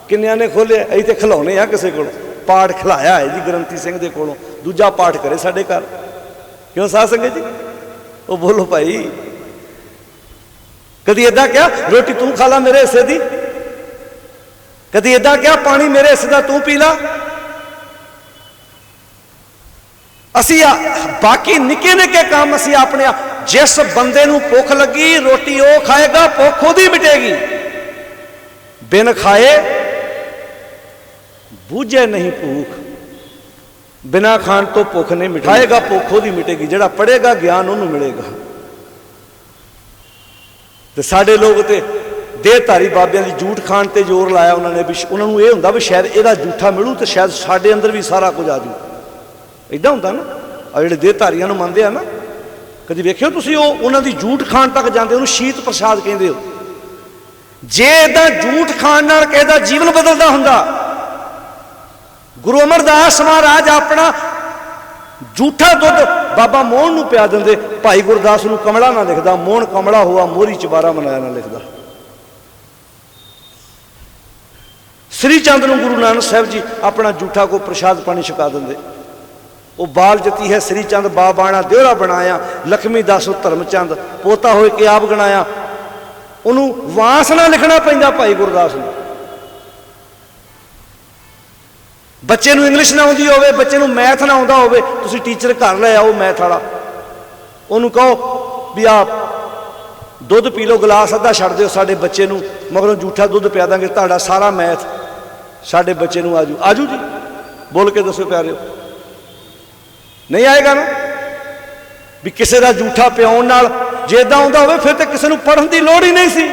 किन्नियां ने खोलिया, असीं ते खिलौने आ किसी कोल। पाठ खिलाया है जी ग्रंथी सिंह दे कोलों, दूजा पाठ करे साडे घर। क्यों साध संगत जी? वो बोलो भाई, कदी इदा क्या रोटी तू खा ला मेरे हिस्से दी, कदी इदा क्या पानी मेरे हिस्से का तू पी ला। असी बाकी निके निके काम असी अपने, जिस बंदे नूं भुख लगी रोटी वो खाएगा, भुख ओदी मिटेगी। बिन खाए बूझे नहीं भूख, बिना खान तो भुख नहीं मिटाएगा, भुख ओदी मिटेगी। जिहड़ा पढ़ेगा ज्ञान उन्होंने मिलेगा। तो साडे लोग तो देहधारी बाबियां दी झूठ खाण ते जोर लाया उन्होंने, भी उन्होंने ये हुंदा भी शायद इहदा झूठा मिलू तो शायद साडे अंदर भी सारा कुछ आ जू। इदां हुंदा ना, आ जिहड़े देहधारियां नूं मनदे आ ना, कदी वेखियो तुसीं उन्हां दी झूठ खाण तक जांदे, उहनूं शीत प्रसाद कहंदे हो। जे इदां झूठ खाण नाल किसे दा जीवन बदलदा हुंदा, गुरु अमरदास महाराज अपना झूठा दुध बाबा मोहन नूं पिया दिंदे, भाई गुरदास नूं कमला ना लिखदा, मोहन कमला हुआ मोहरी चबारा मनाया ना लिखदा। श्री चंद नूं गुरु नानक साहब जी अपना झूठा को प्रसाद पानी छका देंगे। वो बाल जती है श्री चंद बाबाणा देहरा बनाया, लक्ष्मी दास धर्मचंद पोता हो के आप गणाया। उन्होंने वास ना लिखना पैंदा भाई गुरदास नूं। बच्चे नूं इंग्लिश ना आउंदी होवे, बच्चे नूं मैथ ना आउंदा होवे, तुसीं टीचर घर ले आओ मैथ वाला, उन्होंने कहो भी आप दुध पी लो गिलास अद्धा छड्ड दिओ साडे बच्चे नूं, मगरों झूठा दुध पिया दांगे, तुहाडा सारा मैथ साडे बच्चे नूं आजू। आजू जी बोल के दसो प्यारे, नहीं आएगा ना। भी किसी का झूठा पियाउण नाल जे इदां आउंदा होवे फिर तो किसी नूं पढ़न की लोड़ ही नहीं सी।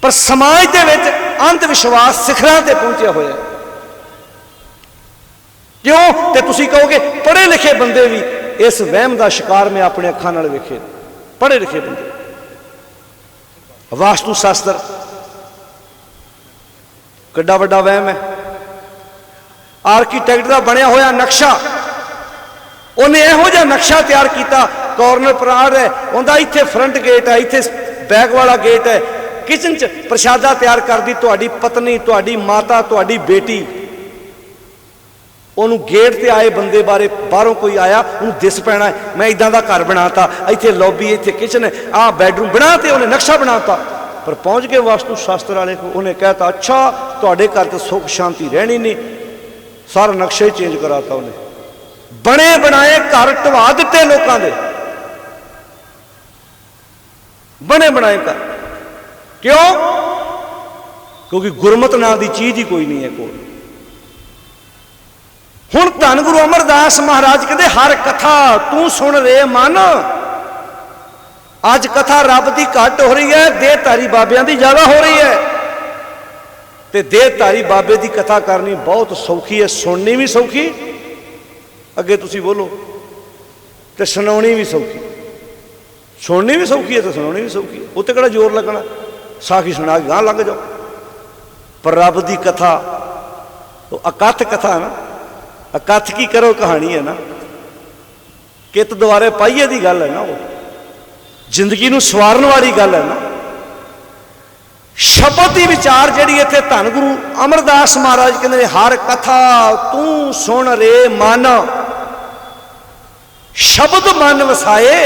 पर समाज दे विच अंध विश्वास सिखरां ते पहुंचिया होया। क्यों? ते तुसीं कहोगे पढ़े लिखे बंदे भी इस वहम का शिकार मैं अपने अखां नाल वेखे, पढ़े लिखे बंदे। वास्तु शास्त्र किड्डा वड्डा वहम है। आर्कीटैक्ट का बनया होया नक्शा, उन्हें इहो जिहा नक्शा तैयार किया, कॉर्नर पराड़ है उनका, इत्थे फ्रंट गेट है, इत्थे बैक वाला गेट है, किचन च प्रशादा तैयार कर दी, तुहाडी पत्नी, तुहाडी माता, तुहाडी बेटी। उन्होंने गेट ते आए बंदे बारे बाहरों कोई आया उन्होंने दिस पैना है, मैं इदां दा घर बनाता, इत्थे लॉबी, इत्थे किचन है, आ बैडरूम बनाते, उन्हें नक्शा बनाता। पर पहुंच गए वास्तु शास्त्र वाले को, उन्हें कहता अच्छा तुहाडे घर तो सुख शांति रहनी नहीं, सारा नक्शा ही चेंज कराता। उन्हें बने बनाए घर ढवा दिते लोगों के, बने बनाए घर। क्यों? क्योंकि गुरमत नाम की चीज ही कोई नहीं है कोल। हुण धन गुरु अमरदास महाराज कहते हर कथा तू सुन रे मन। अज कथा रब की घट हो रही है, देहधारी बाबियां की ज्यादा हो रही है। ते देहधारी बाबे की कथा करनी बहुत सौखी है, सुननी भी सौखी, अगे तुसी बोलो, तो सुनानी भी सौखी। सुननी भी सौखी है तो सुनानी भी सौखी है, उत्ते किहड़ा जोर लगना, साखी सुना के गां लग जाओ। पर रब की कथा तो अकथ कथा है ना, अकथ की करो कहानी है ना, कित द्वारे पाइए की गल है ना, वो जिंदगी नूं सवारन वाली गल है ना। शब्द की विचार जिहड़ी इत्थे धन गुरु अमरदास महाराज कहते हर कथा तू सुन रे मन, शब्द मन वसाए।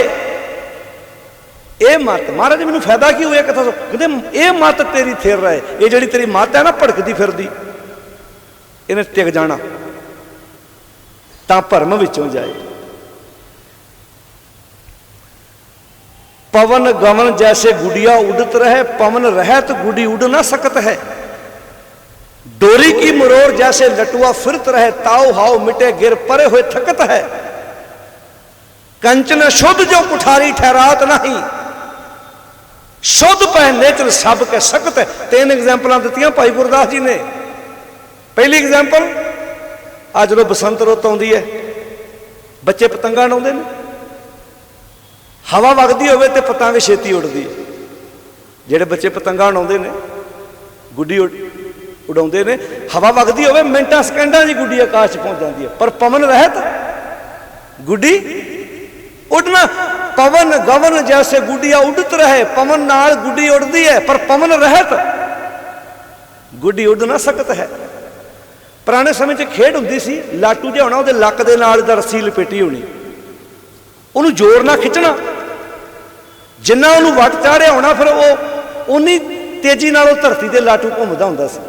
ये मत महाराज मैनूं फायदा की होया कथा, कहते ये मत तेरी थिर रहे, ये जिहड़ी तेरी मत है ना भड़कदी फिरदी, इन्हें टिक जाना तां भरम विचों जाए। पवन गवन जैसे गुड़िया उड़त रहे, पवन रहत गुड़ी उड़ ना सकत है। डोरी की मरोर जैसे लटुआ फिरत रहे, ताव हाव मिटे गिर परे हुए थकत है। कंचन शुद्ध जो कुठारी ठहरात नहीं, शुद्ध पै नेत्र सब के सकत है। 3 एग्जाम्पल दित्तियां भाई गुरदास जी ने। पहली एग्जाम्पल आज जो बसंत रुत आउंदी है, बच्चे पतंगा उड़ाउंदे ने, हवा वगदी होवे ते पतंग छेती उड़दी है। जिहड़े बच्चे पतंगा उड़ाउंदे ने, गुड्डी उड़ाउंदे ने, हवा वगदी होवे मिंटां सकेंडां दी गुड्डी आकाश पहुंच जाती है। पर पवन रहत गुड्डी उड़ना, पवन गवन जैसे गुड्डिया उड़त रहे, पवन नाल गुड्डी उड़दी है, पर पवन रहत गुड्डी उड़ ना सकत है। पुराने समय च खेड हुंदी सी, लाटू जिहा होना, उहदे लक दे नाल रस्सी लपेटी होनी, उहनूं जोर नाल खिच्चना, जिन्ना उहनूं वट चाढ़िया होना फिर वो उन्नी तेजी नाल धरती ते लाटू घुमदा हुंदा सी।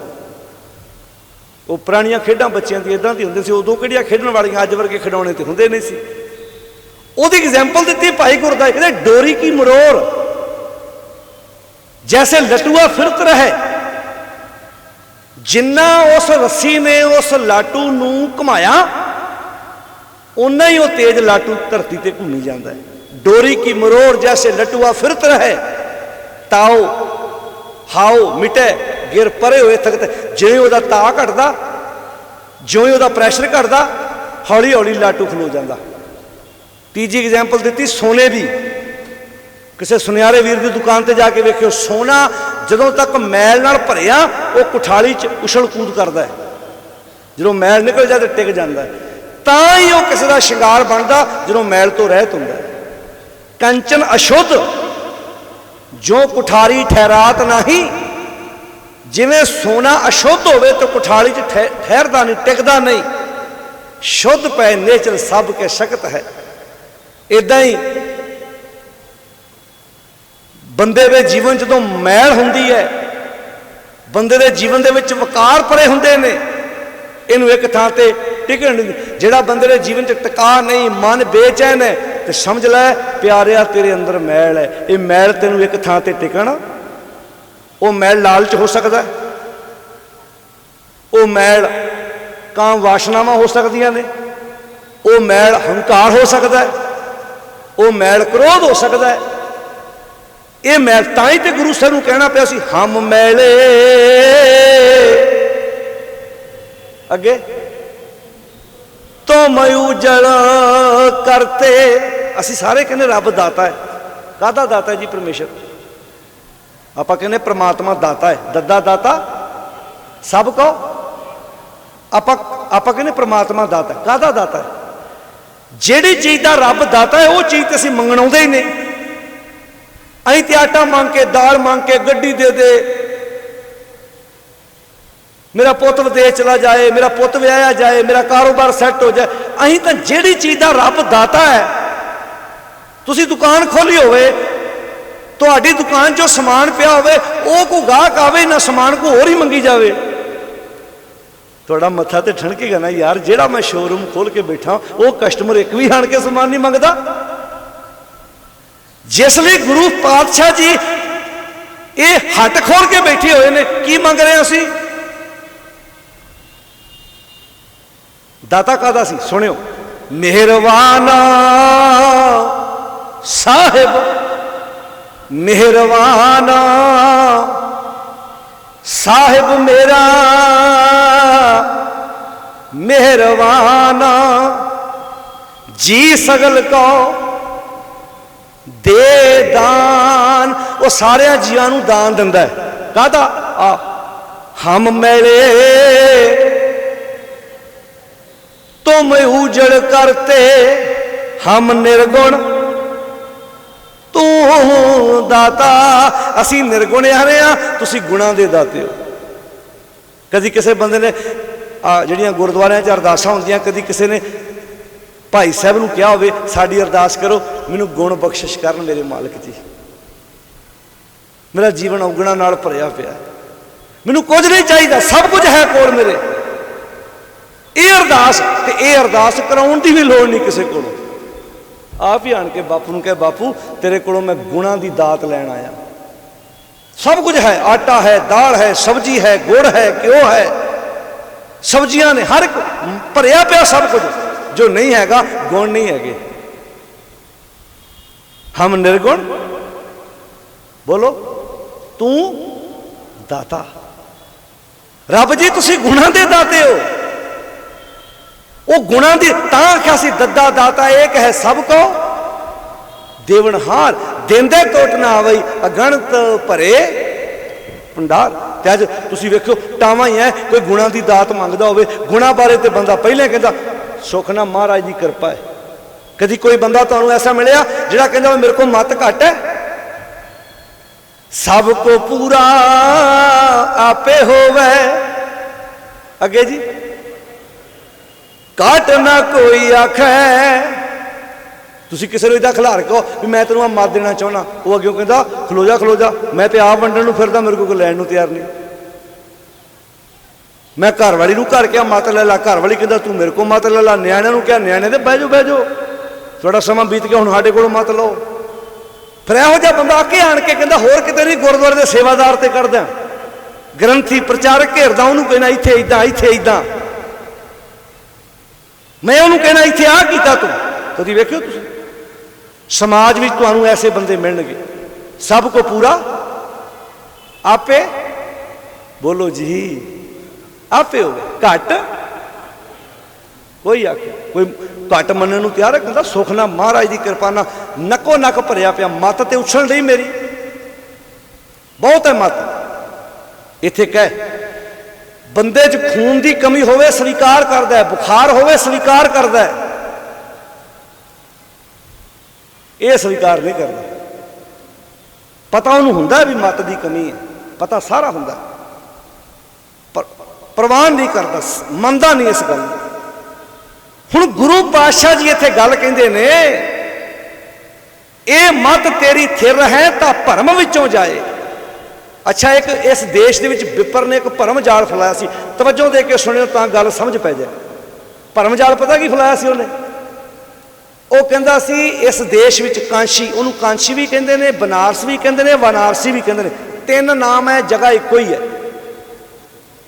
वो पुरानियां खेडां बच्चियां दी इदां दी हुंदी सी, उदों किहड़ियां खेडण वालियां अज वर्गे खिडौणे ते हुंदे नहीं सी। उहदी एग्जाम्पल दित्ती भाई गुरदास, कहते डोरी की मरोड़ जैसे लटुआ फिरत रहे, जिन्ना उस रस्सी ने उस लाटू नूं घुमाया उन्ना ही वो तेज लाटू धरती ते घूमी जाता है। डोरी की मरोड़ जैसे लटुआ फिरत रहे, ताओ हाओ मिटे गिर परे हुए थकते। जिवें उहदा ता घटदा, जिवें उहदा प्रैशर घटदा, हौली हौली लाटू खलो जाता। तीजी एग्जाम्पल दी सोने की, किसी सुनियारे वीर की दुकान पर जाके वेखियो, सोना जदों तक मैल नाल भरिया वो कुठाली च उछल कूद करता है, जो मैल निकल जाए तो टिक जाता है, तां ही वो किसी का शिंगार बनता जो मैल तो रहत हुंदा है। कंचन अशुद्ध जो कुठारी ठहरात नहीं, जिवें सोना अशुद्ध होवे तो कुठाली च ठहरदा नहीं, टिकदा नहीं। शुद्ध पै नेचर सब के शक्त है। इदां ही बंदे दे जीवन जो मैल हुंदी है, बंदे दे जीवन दे विच वकार भरे हुंदे ने, इनू एक थां ते टिकण नहीं। जिहड़ा बंदे दे जीवन च टिका नहीं, मन बेचैन है, तो समझ लै प्यारिया तेरे अंदर मैल है। ये मैल तेनू एक थां ते टिकण, वो मैल लालच हो सकता है, वो मैल काम वासनावां हो सकदियां ने, वो मैल हंकार हो सकता है, वो मैल क्रोध हो सकता है। ये मैल ताई तो गुरु साहब नूं कहना पिया सी, हम मैले अगे तो मयूजल करते। असी सारे कहने रब दाता है। काहदा दाता है जी? परमेश्वर। आपां कहने परमात्मा दाता है, दद्दा दाता सब को। आपां कहने परमात्मा दाता है। काहदा दाता है? जिहड़ी चीज़ का रब दाता है वो चीज़ तो असीं मंगण आउंदे ही नहीं। असीं ते आटा मंग के, दाल मंग के, गड्डी दे दे, मेरा पुत विदेश चला जाए, मेरा पुत विआहिया जाए, मेरा कारोबार सैट हो जाए। असीं तां जिहड़ी चीज़ का रब दाता है, तुसीं दुकान खोली होवे, तुहाडी दुकान चो समान पिया होवे, वो कोई गाहक आवे ना समान को होर ही मंगी जावे, थोड़ा मत्था तो ठणकेगा ना यार। जेड़ा मैं शोरूम खोल के बैठा वो कस्टमर एक भी आण के समान नहीं मंगता। जिसलिए गुरु पातशाह जी ये हट खोल के बैठे हुए ने, की मंग रहे हैं असी? दाता कादा सी? सुनियो, मेहरबाना साहिब, मेहरबाना साहिब मेरा मेहरबाना, जी सगल को दे दान। वो सारे जीवां नूं दान दिंदा है। काहदा? हम मैले तुम उजड़ करते, हम निर्गुण तू दाता। असी निर्गुण आ रहे हैं, तुसी गुणा दे दाते हो। कभी किसी बंदे ने ਜਿਹੜੀਆਂ ਗੁਰਦੁਆਰਿਆਂ 'ਚ ਅਰਦਾਸਾਂ ਹੁੰਦੀਆਂ, कभी किसी ने भाई साहब ਨੂੰ ਕਿਹਾ ਹੋਵੇ ਸਾਡੀ ਅਰਦਾਸ ਕਰੋ, ਮੈਨੂੰ ਗੁਣ ਬਖਸ਼ਿਸ਼ ਕਰਨ ਮੇਰੇ ਮਾਲਕ ਜੀ, ਮੇਰਾ ਜੀਵਨ ਔਗਣਾ ਨਾਲ ਭਰਿਆ ਪਿਆ, ਮੈਨੂੰ ਕੁਝ ਨਹੀਂ ਚਾਹੀਦਾ, ਸਭ ਕੁਝ ਹੈ ਕੋਲ ਮੇਰੇ। ਇਹ ਅਰਦਾਸ ਤੇ ਇਹ ਅਰਦਾਸ ਕਰਾਉਣ ਦੀ ਵੀ ਲੋੜ ਨਹੀਂ ਕਿਸੇ ਕੋਲੋਂ। ਆਪ ਹੀ ਆਣ ਕੇ ਬਾਪੂ ਨੂੰ ਕਹੇ, ਬਾਪੂ ਤੇਰੇ ਕੋਲੋਂ ਮੈਂ ਗੁਣਾਂ ਦੀ ਦਾਤ ਲੈਣ ਆਇਆ। सब कुछ है, आटा है, दाल है, सब्जी है, गुड़ है, घ्यो है, सब्जियां ने, हर एक भरिया पिया सब कुछ। जो नहीं हैगा गुण नहीं है। हम निर्गुण, बोलो तू दाता। रब जी तुसी गुणा दे दाते हो। वो गुणा दी तां आख्या सी दद्दा दाता एक है सबको देवनहार। देंदे टोट ना आवई अगणत भरे भंडार। ते अज तुसीं वेखो टावां ही है, कोई गुणा की दात मंगदा होवे, गुणा बारे तो बंदा पहले कहता सुख ना महाराज की कृपा है। कभी कोई बंदा तुहानूं ऐसा मिलिया जिहड़ा कहंदा मेरे को मत घट है? सबको पूरा आपे होवे। अगे जी घट ना कोई आखै। तुसी किसी को इदा खिलार कहो भी मैं तेन मार देना चाहना, वो अगे कहता खलो जा मैं तो आप वंडन नूं फिरदा, मेरे को लैण नूं तैयार नहीं। मैं घर वाली नूं घर क्या मत ले ला, घर वाली कहता तू मेरे को मत ले ला। न्याणिਆਂ नूं क्या न्याणे दे बह जाओ थोड़ा समा बीत गया, हुण साडे कोलों मत लो। फिर इहो जिहा बंदा आके आण के कहता होर किते नहीं, गुरुद्वारे दे सेवादार ते करदा, ग्रंथी प्रचारक घेरदा, उहनूं कहना इत्थे इदां मैं उहनूं कहना इत्थे आ कीता तूं। कदी वेखिओ तुसीं समाज विच तुहानूं ऐसे बंदे मिलणगे, सब को पूरा आपे बोलो जी आपे हो घट कोई आखे, कोई घट मनण नूं तैयार है, कहता सुख ना महाराज की कृपा ना नको नक भरिया पिया, मत ते उछल रही मेरी बहुत है मत। इत्थे कह बंदे च खून की कमी होवे स्वीकार करदा है, बुखार होवे स्वीकार करदा है, ये स्वीकार नहीं करता। पता उन्होंने हुंदा भी मत की कमी है, पता सारा हुंदा पर परवाह नहीं करता, मनता नहीं इस गल। हुण गुरु पातशाह जी इत्थे गल कहिंदे ने, ये मत तेरी थिर है तां भरम विचों जाए। अच्छा एक इस देश दे विच विपर ने एक भरम जाल फैलाया सी, तवज्जो दे के सुनियो तां गल समझ पै जाए। भरम जाल पता की फैलाया सी उन्हें, वो कहता सी इस देश विच कांशी, उन्होंने कांशी भी कहते हैं, बनारस भी कहते हैं, वाराणसी भी कहते हैं, तीन नाम है, जगह एको ही है।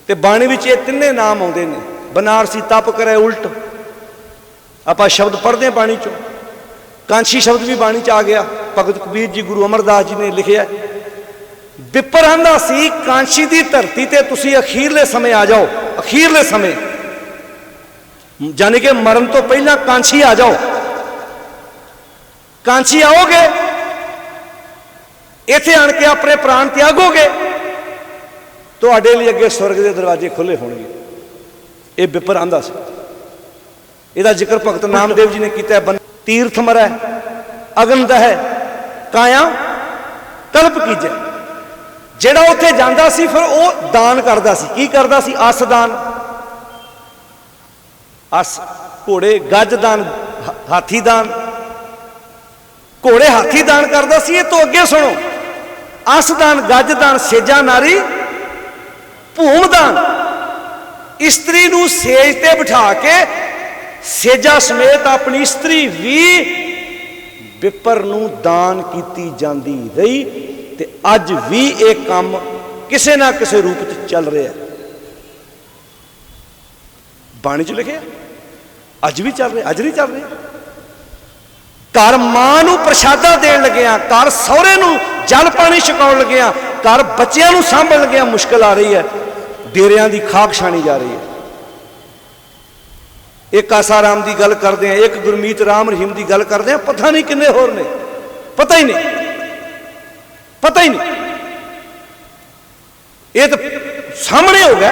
तो बाणी विच ये तिन्ने नाम आते हैं। बनारसी तप करे उल्ट, आप शब्द पढ़ते हैं बाणी चो, कांशी शब्द भी बाणी च आ गया, भगत कबीर जी गुरु अमरदास जी ने लिखिया। विपर आंदा सी कांशी की धरती ते तुसी अखीरले समय आ जाओ, अखीरले समय यानी कि मरण तो पहला कांशी आ जाओ। कांची आओगे इत्थे आण के अपने प्राण त्यागोगे तो आडे लिए अगे स्वर्ग के दरवाजे खुले होंगे। ये विपर आंदा सी, इहदा जिक्र भगत नामदेव जी ने किया। तीर्थ मरै अगन दहै काया कल्प कीजे। जिहड़ा उत्थे जांदा सी फिर वो दान करदा सी, की करदा सी? अस दान, अस घोड़े, गज दान, हाथी दान। घोड़े हाथी दान करता सी। तो अगे सुनो, अस दान, गज दान, सेजा नारी, भूम दान। स्त्री नूं सेज ते बिठा के सेजा समेत अपनी स्त्री भी विपर नूं दान कीती जांदी रही। ते अज भी एक काम किसे ना किसे रूप च चल रहा है। बाणी च लिखे अज भी चल रहे, अज नहीं चल रहे। घर मां नूं प्रसादा देण लगे, घर सहुरे नूं जल पानी छकाउण लगे, घर बच्चियां नूं सांभण लगे, मुश्किल आ रही है। डेरियां दी खाक छाणी जा रही है। एक आसाराम की गल करते हैं, एक गुरमीत राम रहीम की गल करते हैं, पता नहीं किन्ने होर ने, पता ही नहीं, पता ही नहीं। ये तो सामने हो गया।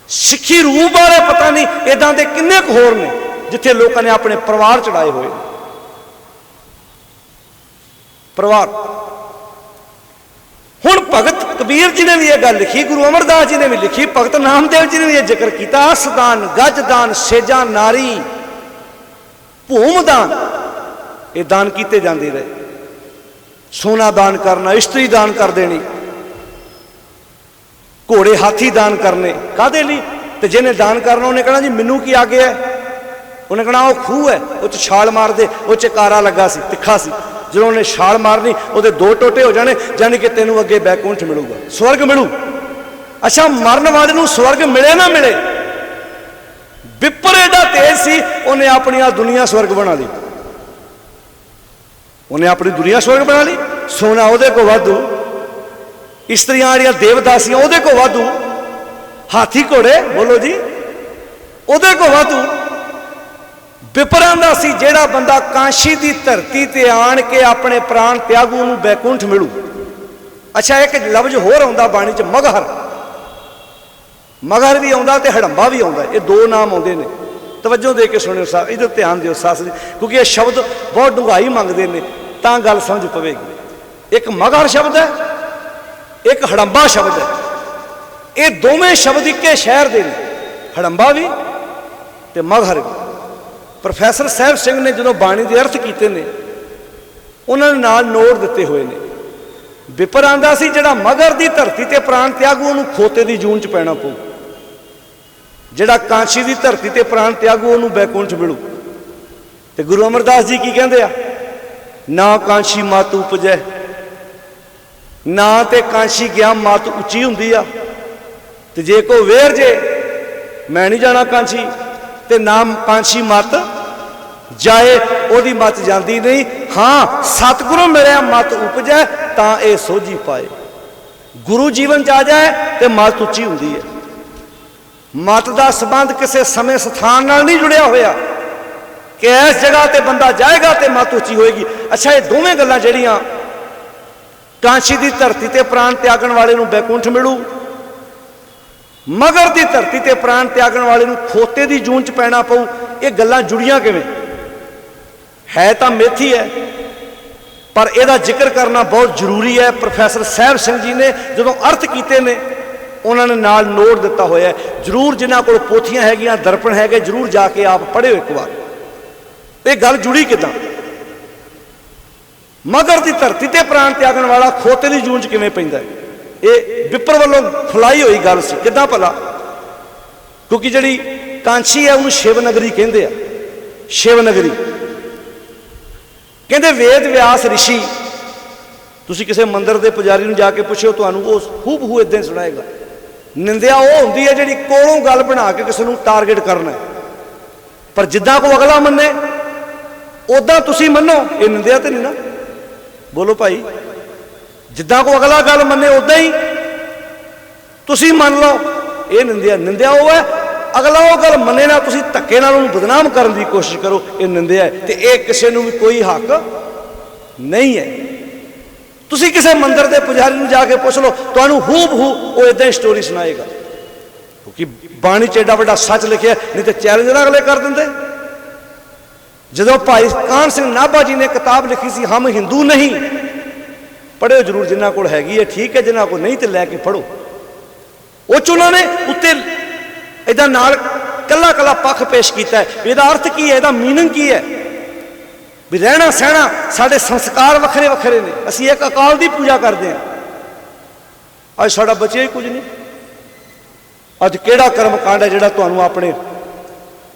सिੱਖੀ रूह बारे पता नहीं, इदां दे किन्ने क होर ने जिथे लोगों ने अपने परिवार चढ़ाए हुए। परिवार हुण भगत कबीर जी ने भी यह गल लिखी, गुरु अमरदास जी ने भी लिखी, भगत नामदेव जी ने भी यह जिक्र किया। असदान, गजदान, सेजा नारी, भूमदान, ये दान किए जाते रहे। सोना दान करना, स्त्री दान कर देनी, घोड़े हाथी दान करने, कादे लिए? तो जिन्हें दान करना उन्हें कहना जी मैनू की आ गया है, उन्हें कहना वो खूह है, वो छाल मार दे, वो कारा लगा सी, तिखा सी, जो उन्हें छाल मारनी वो दो टोटे हो जाने, यानी कि तेनों अगे बैकुंठ मिलूगा, स्वर्ग मिलू। अच्छा मरण वाले नूं स्वर्ग मिले ना मिले, विपर एडा तेज सी, उन्हें अपनी दुनिया स्वर्ग बना ली, उन्हें अपनी दुनिया स्वर्ग बना ली। सोना उहदे को वाधू, स्त्रियां जिहड़ियां देवदासियां उहदे को वाधू, हाथी घोड़े बोलो जी उहदे को वाधू। विपरां दा सी जिहड़ा बंदा कांशी की धरती ते आण के अपने प्राण त्यागू नूं बैकुंठ मिलू। अच्छा एक लफ्ज होर आउंदा बाणी च मगहर, मगहर भी आउंदा ते हड़ंबा भी आउंदा, ये दो नाम आउंदे ने। तवज्जो दे के सुनियो साहब, इधर ध्यान दिओ सास, क्योंकि ये शब्द बहुत डूंघाई मंगते हैं, तां गल समझ पवेगी। एक मगहर शब्द है, एक हड़ंबा शब्द है। ये दोवें शब्द इक्के शहर दे ने, हड़ंबा भी ਤੇ ਮਗਹਰ ਵੀ। ਪ੍ਰੋਫੈਸਰ ਸਾਹਿਬ ਸਿੰਘ ਨੇ ਜਦੋਂ ਬਾਣੀ ਦੇ ਅਰਥ ਕੀਤੇ ਨੇ, ਉਹਨਾਂ ਨੇ ਨਾਲ ਨੋਟ ਦਿੱਤੇ ਹੋਏ ਨੇ। ਵਿਪਰ ਆਂਦਾ ਸੀ ਜਿਹੜਾ ਮਗਰ ਦੀ ਧਰਤੀ ਤੇ ਪ੍ਰਾਣ ਤਿਆਗੂ ਉਹਨੂੰ ਖੋਤੇ ਦੀ ਜੂਨ ਚ ਪੈਣਾ ਪਊ, ਜਿਹੜਾ ਕਾਂਸ਼ੀ ਦੀ ਧਰਤੀ ਤੇ ਪ੍ਰਾਣ ਤਿਆਗੂ ਉਹਨੂੰ ਬੈਕੁੰਠ ਮਿਲੂ। ਤੇ ਗੁਰੂ ਅਮਰਦਾਸ ਜੀ ਕੀ ਕਹਿੰਦੇ ਆ? ਨਾ ਕਾਂਸ਼ੀ ਮਤ ਉਪਜੈ, ਨਾ ਤੇ ਕਾਂਸ਼ੀ ਗਿਆ ਮਤ ਉੱਚੀ ਹੁੰਦੀ ਆ। ਤੇ ਜੇ ਕੋ ਵੇਰ ਜੇ ਮੈਂ ਨਹੀਂ ਜਾਣਾ ਕਾਂਸ਼ੀ, ਤੇ ਨਾ ਕਾਂਸ਼ੀ ਮਤ ਜਾਏ, ਉਹਦੀ ਮਤ ਜਾਂਦੀ ਨਹੀਂ। ਹਾਂ, ਸਤਿਗੁਰੂ ਮਿਲਿਆ ਮਤ ਉਪਜੈ ਤਾਂ ਇਹ ਸੋਝੀ ਪਾਏ। ਗੁਰੂ ਜੀਵਨ ਚ ਆ ਜਾਏ ਤੇ ਮਤ ਉੱਚੀ ਹੁੰਦੀ ਹੈ। ਮਤ ਦਾ ਸੰਬੰਧ ਕਿਸੇ ਸਮੇਂ ਸਥਾਨ ਨਾਲ ਨਹੀਂ ਜੁੜਿਆ ਹੋਇਆ ਕਿ ਇਸ ਜਗ੍ਹਾ ਤੇ ਬੰਦਾ ਜਾਏਗਾ ਤੇ ਮਤ ਉੱਚੀ ਹੋਏਗੀ। ਅੱਛਾ, ਇਹ ਦੋਵੇਂ ਗੱਲਾਂ ਜਿਹੜੀਆਂ, ਕਾਂਸ਼ੀ ਦੀ ਧਰਤੀ ਤੇ ਪ੍ਰਾਣ ਤਿਆਗਣ ਵਾਲੇ ਨੂੰ ਬੈਕੁੰਠ ਮਿਲੂ, ਮਗਰ ਦੀ ਧਰਤੀ ਤੇ ਪ੍ਰਾਣ ਤਿਆਗਣ ਵਾਲੇ ਨੂੰ ਖੋਤੇ ਦੀ ਜੂਨ ਚ ਪੈਣਾ ਪਊ, ਇਹ ਗੱਲਾਂ ਜੁੜੀਆਂ ਕਿਵੇਂ? ਹੈ ਤਾਂ ਮੇਥੀ ਹੈ, ਪਰ ਇਹਦਾ ਜ਼ਿਕਰ ਕਰਨਾ ਬਹੁਤ ਜ਼ਰੂਰੀ ਹੈ। ਪ੍ਰੋਫੈਸਰ ਸਾਹਿਬ ਸਿੰਘ ਜੀ ਨੇ ਜਦੋਂ ਅਰਥ ਕੀਤੇ ਨੇ, ਉਹਨਾਂ ਨੇ ਨਾਲ ਨੋਟ ਦਿੱਤਾ ਹੋਇਆ। ਜ਼ਰੂਰ ਜਿਨ੍ਹਾਂ ਕੋਲ ਪੋਥੀਆਂ ਹੈਗੀਆਂ, ਦਰਪਣ ਹੈਗੇ, ਜ਼ਰੂਰ ਜਾ ਕੇ ਆਪ ਪੜ੍ਹਿਓ ਇੱਕ ਵਾਰ। ਇਹ ਗੱਲ ਜੁੜੀ ਕਿੱਦਾਂ? ਮਗਰ ਦੀ ਧਰਤੀ ਤੇ ਪ੍ਰਾਣ ਤਿਆਗਣ ਵਾਲਾ ਖੋਤੇ ਦੀ ਜੂਨ ਚ ਕਿਵੇਂ ਪੈਂਦਾ? ਇਹ ਵਿਪਰ ਵੱਲੋਂ ਫਲਾਈ ਹੋਈ ਗੱਲ ਸੀ। ਕਿੱਦਾਂ ਭਲਾ? ਕਿਉਂਕਿ ਜਿਹੜੀ ਕਾਂਸ਼ੀ ਹੈ ਉਹਨੂੰ ਸ਼ਿਵ ਨਗਰੀ ਕਹਿੰਦੇ ਆ। ਸ਼ਿਵ ਨਗਰੀ ਕਹਿੰਦੇ ਵੇਦ ਵਿਆਸ ਰਿਸ਼ੀ, ਤੁਸੀਂ ਕਿਸੇ ਮੰਦਿਰ ਦੇ ਪੁਜਾਰੀ ਨੂੰ ਜਾ ਕੇ ਪੁੱਛਿਓ, ਤੁਹਾਨੂੰ ਉਹ ਹੂਬਹੂ ਇਦਾਂ ਹੀ ਸੁਣਾਏਗਾ। ਨਿੰਦਿਆ ਉਹ ਹੁੰਦੀ ਹੈ ਜਿਹੜੀ ਕੋਲੋਂ ਗੱਲ ਬਣਾ ਕੇ ਕਿਸੇ ਨੂੰ ਟਾਰਗੇਟ ਕਰਨਾ, ਪਰ ਜਿੱਦਾਂ ਕੋ ਅਗਲਾ ਮੰਨੇ ਉਦਾਂ ਤੁਸੀਂ ਮੰਨੋ, ਇਹ ਨਿੰਦਿਆ ਤੇ ਨਹੀਂ ਨਾ। ਬੋਲੋ ਭਾਈ, ਜਿੱਦਾਂ ਕੋ ਅਗਲਾ ਗੱਲ ਮੰਨੇ ਉਦਾਂ ਹੀ ਤੁਸੀਂ ਮੰਨ ਲਓ, ਇਹ ਨਿੰਦਿਆ। ਨਿੰਦਿਆ ਉਹ ਹੈ ਅਗਲਾ ਉਹ ਗੱਲ ਮੰਨੇ ਨਾ, ਤੁਸੀਂ ਧੱਕੇ ਨਾਲ ਉਹਨੂੰ ਬਦਨਾਮ ਕਰਨ ਦੀ ਕੋਸ਼ਿਸ਼ ਕਰੋ, ਇਹ ਨਿੰਦਿਆ ਹੈ। ਤੇ ਇਹ ਕਿਸੇ ਨੂੰ ਵੀ ਕੋਈ ਹੱਕ ਨਹੀਂ ਹੈ। ਤੁਸੀਂ ਕਿਸੇ ਮੰਦਿਰ ਦੇ ਪੁਜਾਰੀ ਨੂੰ ਜਾ ਕੇ ਪੁੱਛ ਲਓ, ਤੁਹਾਨੂੰ ਹੂਬਹੂ ਉਹ ਇਦਾਂ ਹੀ ਸਟੋਰੀ ਸੁਣਾਏਗਾ, ਕਿਉਂਕਿ ਬਾਣੀ 'ਚ ਏਡਾ ਵੱਡਾ ਸੱਚ ਲਿਖਿਆ। ਨਹੀਂ ਤੇ ਚੈਲੰਜ ਨਾ ਅਗਲੇ ਕਰ ਦਿੰਦੇ। ਜਦੋਂ ਭਾਈ ਕਾਹਨ ਸਿੰਘ ਨਾਭਾ ਜੀ ਨੇ ਕਿਤਾਬ ਲਿਖੀ ਸੀ ਹਮ ਹਿੰਦੂ ਨਹੀਂ, ਪੜ੍ਹਿਓ ਜ਼ਰੂਰ, ਜਿਨ੍ਹਾਂ ਕੋਲ ਹੈਗੀ ਹੈ ਠੀਕ ਹੈ, ਜਿਨ੍ਹਾਂ ਕੋਲ ਨਹੀਂ ਤੇ ਲੈ ਕੇ ਪੜ੍ਹੋ। ਉਹ 'ਚ ਉਹਨਾਂ ਨੇ ਉੱਤੇ ਇਹਦਾ ਨਾਲ ਕੱਲਾ ਕੱਲਾ ਪੱਖ ਪੇਸ਼ ਕੀਤਾ ਹੈ। ਇਹਦਾ ਅਰਥ ਕੀ ਹੈ, ਇਹਦਾ ਮੀਨਿੰਗ ਕੀ ਹੈ, ਵੀ ਰਹਿਣਾ ਸਹਿਣਾ ਸਾਡੇ ਸੰਸਕਾਰ ਵੱਖਰੇ ਵੱਖਰੇ ਨੇ। ਅਸੀਂ ਇੱਕ ਅਕਾਲ ਦੀ ਪੂਜਾ ਕਰਦੇ ਹਾਂ, ਅੱਜ ਸਾਡਾ ਬਚਿਆ ਹੀ ਕੁਝ ਨਹੀਂ। ਅੱਜ ਕਿਹੜਾ ਕਰਮ ਕਾਂਡ ਹੈ ਜਿਹੜਾ ਤੁਹਾਨੂੰ ਆਪਣੇ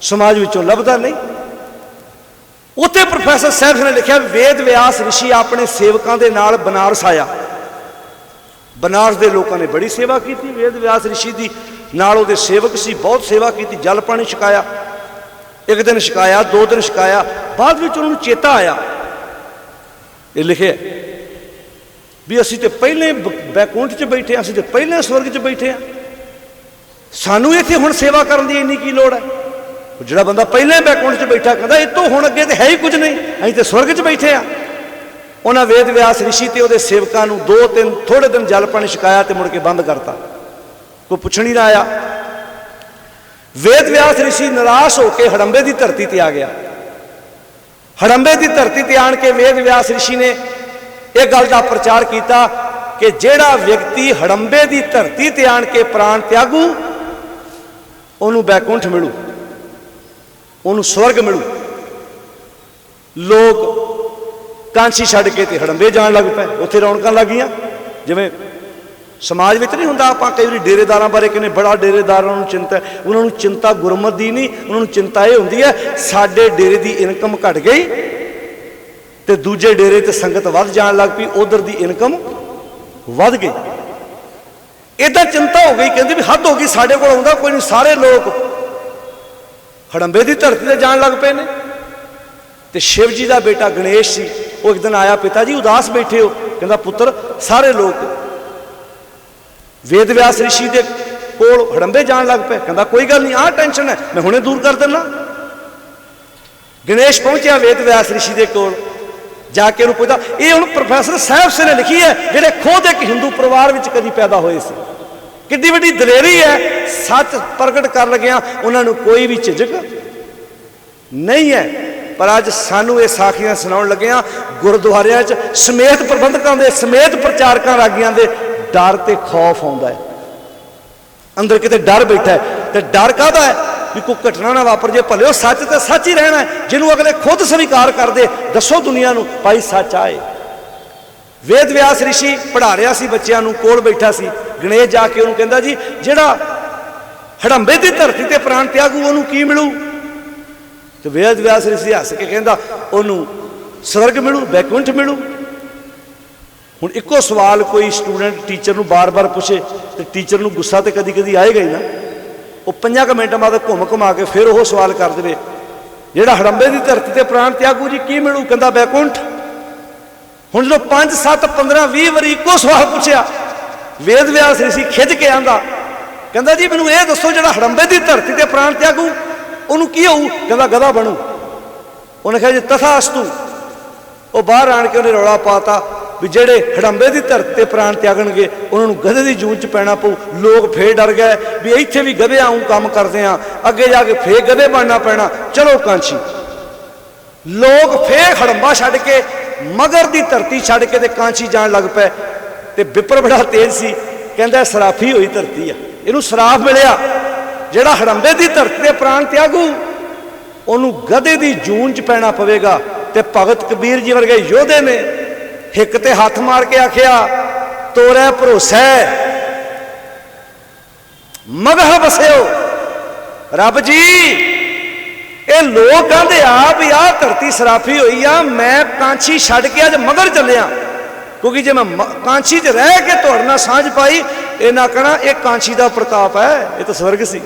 ਸਮਾਜ ਵਿੱਚੋਂ ਲੱਭਦਾ ਨਹੀਂ? ਉੱਥੇ ਪ੍ਰੋਫੈਸਰ ਸਾਹਿਬ ਨੇ ਲਿਖਿਆ, ਵੇਦ ਵਿਆਸ ਰਿਸ਼ੀ ਆਪਣੇ ਸੇਵਕਾਂ ਦੇ ਨਾਲ ਬਨਾਰਸ ਆਇਆ। ਬਨਾਰਸ ਦੇ ਲੋਕਾਂ ਨੇ ਬੜੀ ਸੇਵਾ ਕੀਤੀ ਵੇਦ ਵਿਆਸ ਰਿਸ਼ੀ ਦੀ, ਨਾਲ ਉਹਦੇ ਸੇਵਕ ਸੀ, ਬਹੁਤ ਸੇਵਾ ਕੀਤੀ, ਜਲ ਪਾਣੀ ਛਕਾਇਆ। ਇੱਕ ਦਿਨ ਛਕਾਇਆ, 2 ਦਿਨ ਛਕਾਇਆ, ਬਾਅਦ ਵਿੱਚ ਉਹਨਾਂ ਨੂੰ ਚੇਤਾ ਆਇਆ। ਇਹ ਲਿਖਿਆ ਵੀ ਅਸੀਂ ਤੇ ਪਹਿਲੇ ਬੈਕੁੰਠ 'ਚ ਬੈਠੇ ਹਾਂ, ਅਸੀਂ ਤੇ ਪਹਿਲੇ ਸਵਰਗ 'ਚ ਬੈਠੇ ਹਾਂ, ਸਾਨੂੰ ਇੱਥੇ ਹੁਣ ਸੇਵਾ ਕਰਨ ਦੀ ਇੰਨੀ ਕੀ ਲੋੜ ਹੈ? ਜਿਹੜਾ ਬੰਦਾ ਪਹਿਲੇ ਬੈਕੁੰਠ 'ਚ ਬੈਠਾ ਕਹਿੰਦਾ ਇਹ ਤੋਂ ਹੁਣ ਅੱਗੇ ਤੇ ਹੈ ਹੀ ਕੁਝ ਨਹੀਂ, ਅਸੀਂ ਤੇ ਸਵਰਗ 'ਚ ਬੈਠੇ ਹਾਂ। ਉਹਨਾਂ ਵੇਦ ਵਿਆਸ ਰਿਸ਼ੀ ਤੇ ਉਹਦੇ ਸੇਵਕਾਂ ਨੂੰ 2-3 ਥੋੜੇ ਦਿਨ ਜਲ ਪਾਣੀ ਛਕਾਇਆ ਤੇ ਮੁੜ ਕੇ ਬੰਦ ਕਰਤਾ। ਕੋਈ ਪੁੱਛਣ ਹੀ ਨਾ ਆਇਆ। ਵੇਦ ਵਿਆਸ ਰਿਸ਼ੀ ਨਿਰਾਸ਼ ਹੋ ਕੇ ਹੜੰਬੇ ਦੀ ਧਰਤੀ ਤੇ ਆ ਗਿਆ। ਹੜੰਬੇ ਦੀ ਧਰਤੀ ਤੇ ਆਣ ਕੇ ਵੇਦ ਵਿਆਸ ਰਿਸ਼ੀ ਨੇ ਇਹ ਗੱਲ ਦਾ ਪ੍ਰਚਾਰ ਕੀਤਾ ਕਿ ਜਿਹੜਾ ਵਿਅਕਤੀ ਹੜੰਬੇ ਦੀ ਧਰਤੀ ਤੇ ਆਣ ਕੇ ਪ੍ਰਾਣ ਤਿਆਗੂ, ਉਹਨੂੰ ਬੈਕੁੰਠ ਮਿਲੂ, ਉਹਨੂੰ ਸਵਰਗ ਮਿਲੂ। ਲੋਕ ਕਾਂਸ਼ੀ ਛੱਡ ਕੇ ਤੇ ਹੜੰਬੇ ਜਾਣ ਲੱਗ ਪਏ। ਉੱਥੇ ਰੌਣਕਾਂ ਲੱਗ ਗਈਆਂ। ਜਿਵੇਂ ਸਮਾਜ ਵਿੱਚ ਨਹੀਂ ਹੁੰਦਾ, ਆਪਾਂ ਕਈ ਵਾਰੀ ਡੇਰੇਦਾਰਾਂ ਬਾਰੇ ਕਹਿੰਦੇ ਬੜਾ ਡੇਰੇਦਾਰਾਂ ਨੂੰ ਚਿੰਤਾ, ਉਹਨਾਂ ਨੂੰ ਚਿੰਤਾ ਗੁਰਮਤ ਦੀ ਨਹੀਂ, ਉਹਨਾਂ ਨੂੰ ਚਿੰਤਾ ਇਹ ਹੁੰਦੀ ਹੈ ਸਾਡੇ ਡੇਰੇ ਦੀ ਇਨਕਮ ਘਟ ਗਈ ਤੇ ਦੂਜੇ ਡੇਰੇ ਤੇ ਸੰਗਤ ਵੱਧ ਜਾਣ ਲੱਗ ਪਈ, ਉਧਰ ਦੀ ਇਨਕਮ ਵੱਧ ਗਈ। ਇਦਾਂ ਚਿੰਤਾ ਹੋ ਗਈ, ਕਹਿੰਦੇ ਵੀ ਹੱਦ ਹੋ ਗਈ, ਸਾਡੇ ਕੋਲ ਆਉਂਦਾ ਕੋਈ ਨਹੀਂ, ਸਾਰੇ ਲੋਕ ਹੜੰਬੇ ਦੀ ਧਰਤੀ ਤੇ ਜਾਣ ਲੱਗ ਪਏ ਨੇ। ਤੇ ਸ਼ਿਵ ਜੀ ਦਾ ਬੇਟਾ ਗਣੇਸ਼ ਸੀ, ਉਹ ਇੱਕ ਦਿਨ ਆਇਆ, ਪਿਤਾ ਜੀ ਉਦਾਸ ਬੈਠੇ ਹੋ? ਕਹਿੰਦਾ ਪੁੱਤਰ ਸਾਰੇ ਲੋਕ ਵੇਦ ਵਿਆਸ ਰਿਸ਼ੀ ਦੇ ਕੋਲ ਹੜੰਬੇ ਜਾਣ ਲੱਗ ਪਏ। ਕਹਿੰਦਾ ਕੋਈ ਗੱਲ ਨਹੀਂ, ਆਹ ਟੈਨਸ਼ਨ ਹੈ, ਮੈਂ ਹੁਣੇ ਦੂਰ ਕਰ ਦਿੰਦਾ। ਗਣੇਸ਼ ਪਹੁੰਚਿਆ ਵੇਦ ਵਿਆਸ ਰਿਸ਼ੀ ਦੇ ਕੋਲ, ਜਾ ਕੇ ਉਹਨੂੰ ਪੁੱਛਦਾ। ਇਹ ਹੁਣ ਪ੍ਰੋਫੈਸਰ ਸਾਹਿਬ ਸਿੰਘ ਨੇ ਲਿਖੀ ਹੈ, ਜਿਹੜੇ ਖੁਦ ਇੱਕ ਹਿੰਦੂ ਪਰਿਵਾਰ ਵਿੱਚ ਕਦੀ ਪੈਦਾ ਹੋਏ ਸੀ। ਕਿੱਡੀ ਵੱਡੀ ਦਲੇਰੀ ਹੈ, ਸੱਚ ਪ੍ਰਗਟ ਕਰ ਲੱਗਿਆ ਉਹਨਾਂ ਨੂੰ ਕੋਈ ਵੀ ਝਿਜਕ ਨਹੀਂ ਹੈ। ਪਰ ਅੱਜ ਸਾਨੂੰ ਇਹ ਸਾਖੀਆਂ ਸੁਣਾਉਣ ਲੱਗਿਆ, ਗੁਰਦੁਆਰਿਆਂ 'ਚ ਸਮੇਤ ਪ੍ਰਬੰਧਕਾਂ ਦੇ, ਸਮੇਤ ਪ੍ਰਚਾਰਕਾਂ, ਰਾਗੀਆਂ ਦੇ ਡਰ ਤੇ ਖੌਫ ਆਉਂਦਾ ਹੈ। ਅੰਦਰ ਕਿਤੇ ਡਰ ਬੈਠਾ ਹੈ। ਤੇ ਡਰ ਕਾਹਦਾ ਹੈ? भी कोई घटना ना वापर जे, भले सच तो सच ही रहना है, जिन्होंने अगले खुद स्वीकार कर दे। दसो दुनिया नूं भाई सच आए। वेद व्यास ऋषि पढ़ा रहा सी बच्चों नूं, कोल बैठा सी। गणेश जाके उन्होंने कहता जी जिहड़ा हड़ंबे की धरती ते प्राण त्यागू उन्होंने की मिलू? तो वेद व्यास ऋषि हस के कहता उन्होंने स्वर्ग मिलू, बैकुंठ मिलू। हुण इक्को सवाल कोई स्टूडेंट टीचर नूं बार बार पूछे तो टीचर नूं गुस्सा तो कदी कदी आएगा ही ना। वो 5 मिनटां बाद घुम घुमा के फिर वो सवाल कर दे, जिहड़ा हड़ंबे की धरती ते प्राण त्यागू जी की मिलू? कहता बैकुंठ। हुण जो 5 7 15 20 वारी इक्को सवाल पूछया, वेद व्यास ऋषि खिज के आंदा, कहता जी मैनूं ये दसो जिहड़ा हड़ंबे की धरती ते प्राण त्यागू उन्होंने की होऊ? कहता गधा बनू। उन्हें कहा जी तथास्तु। वो बाहर आण के उन्हें रौला पाता भी जेड़े हड़ंबे की धरती ते प्राण त्यागणगे उन्होंने गधे की जून च पैना पऊ। लोग फिर डर गए भी इत्थे भी गधे आऊँ काम करते हैं, अगे जाके फिर गधे बनना पैना। चलो कांची, लोग फिर हड़ंबा छड्ड के मगर की धरती छड्ड के ते कांची जान लग पे। ते विपर बड़ा तेज सी, कहता सराफी हुई धरती है, इनू सराफ मिलिया। जिहड़ा हड़ंबे की धरती ते प्राण त्यागू उन्होंने गधे की जून च पैना पवेगा। ते भगत कबीर जी वर्गे योधे ने हिक ते हाथ मार के आखिया तोरै भरोसा मगह बसियो। रब जी ये लोग कहते आ भी आ धरती सराफी हुई आ, मैं कांची छड्ड के अज मगर चलिया, क्योंकि जे मैं कांची च रह के तुहाडे नाल सांझ पाई इन्हां कहना ये कांची का प्रताप है, ये तो स्वर्ग सी,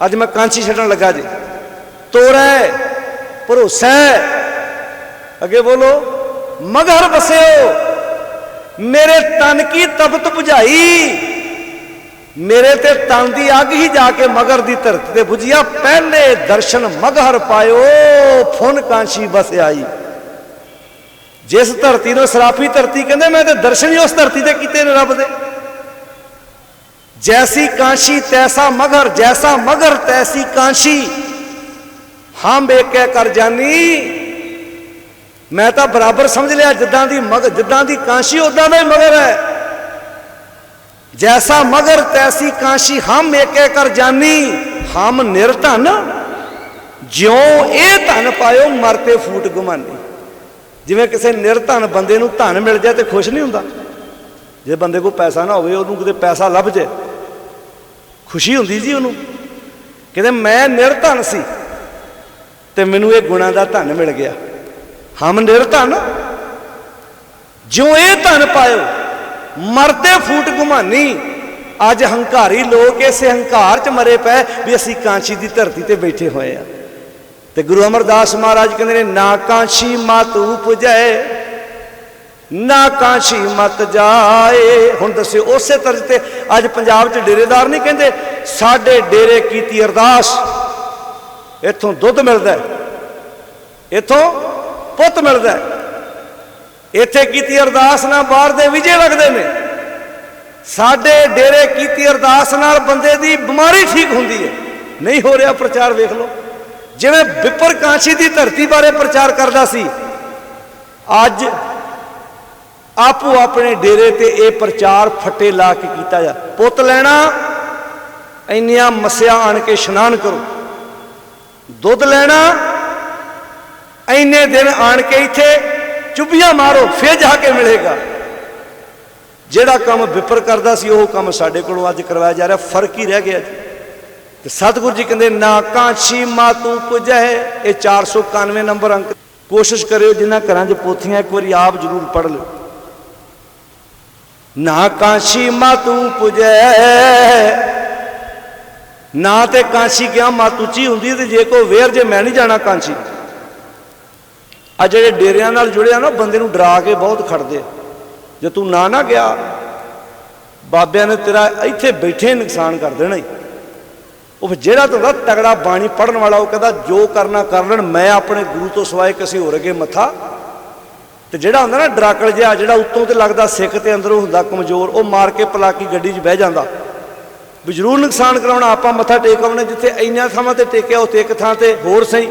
अज मैं कांची छड्डण लगा जी। तोरै भरोसा अगे बोलो मगर बसियो। मेरे तन की तपत बुझाई, मेरे ते तन की अग ही जाके मगर दी धरती ते बुझिया। पहले दर्शन मगहर पायो फुन कांची बस आई। जिस धरती नूं सराफी धरती कहंदे, मैं ते दर्शन ही उस धरती ते कीते ने रब दे। जैसी कांची तैसा मगर, जैसा मगर तैसी कांची, हम एक कर जानी। मैं तो बराबर समझ लिया जिद्दां दी मगर, जिद्दां दी कांची उदां दा ही मगर है। जैसा मगर तैसी कांची हम एक कर जानी। हम निर्धन ज्यों ए धन पायो मरते फूट गुमानी। जिवें किसी निर्धन बंदे नूं धन मिल जाए तो खुश नहीं हुंदा। जे बंदे को पैसा ना होवे उहनूं किते पैसा लभ जाए खुशी हुंदी जी उहनूं। कहते मैं निर्धन सी ते मैनूं ये गुणां दा धन मिल गया। हम निर्धन ज्यों ये धन पायो मरते फूट घुमानी। अज हंकारी लोग इस हंकार च मरे पे भी असी कांची की धरती ते बैठे हुए हैं। तो गुरु अमरदास महाराज कहते हैं ना कांची मत उपजाए ना कांची मत जाए। हुण दस्यो उसे तर्ज ते अज पंजाब च डेरेदार नहीं कहते साडे डेरे कीती अरदास, इत्थों दुध मिलता है, इत्थों पुत मिलता है, इत्थे कीती अरदास ना बाहर दे विजे लगते हैं। साडे डेरे कीती अरदास नाल बंदे दी बीमारी ठीक हुंदी है। नहीं हो रहा प्रचार, वेख लो जिवें विपर कांची की धरती बारे प्रचार करदा सी, अज आपू अपने डेरे ते ये प्रचार फटे ला के कीता जा। पुत लैना इन्नियां मस्सिया आण के इशनान करो, दुध लैना इन्ने दिन आण के इत्थे चुभियां मारो फिर जाके मिलेगा। जिहड़ा काम विपर करदा सी ओह काम साडे कोलों अज करवाया जा रहा, फर्क ही रह गया जी। ते सतगुरु जी कहंदे ना कांची मातू पुजाए, ये 491 नंबर अंक। कोशिश करियो जिन्हां घरां च पोथियां एक बारी आप जरूर पढ़ लो। ना कांची मातू पुजाए, ना ते कांची क्या मातू ची हुंदी ते जे कोई वेर जे मैं नहीं जाना कांची। आ जिहड़े डेरियां नाल जुड़े ना बंदे नूं डरा के बहुत खड़दे, जे तू ना गया बाबिया ने तेरा इत्थे बैठे नुकसान कर देना ही। वो जिहड़ा तो तगड़ा बाणी पढ़न वाला वो कहता जो करना कर लैण, मैं अपने गुरु तो सिवाए किसी होर अगे मत्था। तो जिहड़ा हुंदा ना डराकल जिहा जिहड़ा उत्तों ते लगदा सिख ते अंदरों हुंदा कमजोर, वो मार के पलाकी गड्डी 'च बह जांदा भी जरूर नुकसान कराउणा। आपां मत्था टेक आउणे जिथे इन्नियां थावां ते टेकिया उत्थे एक थां ते होर सही।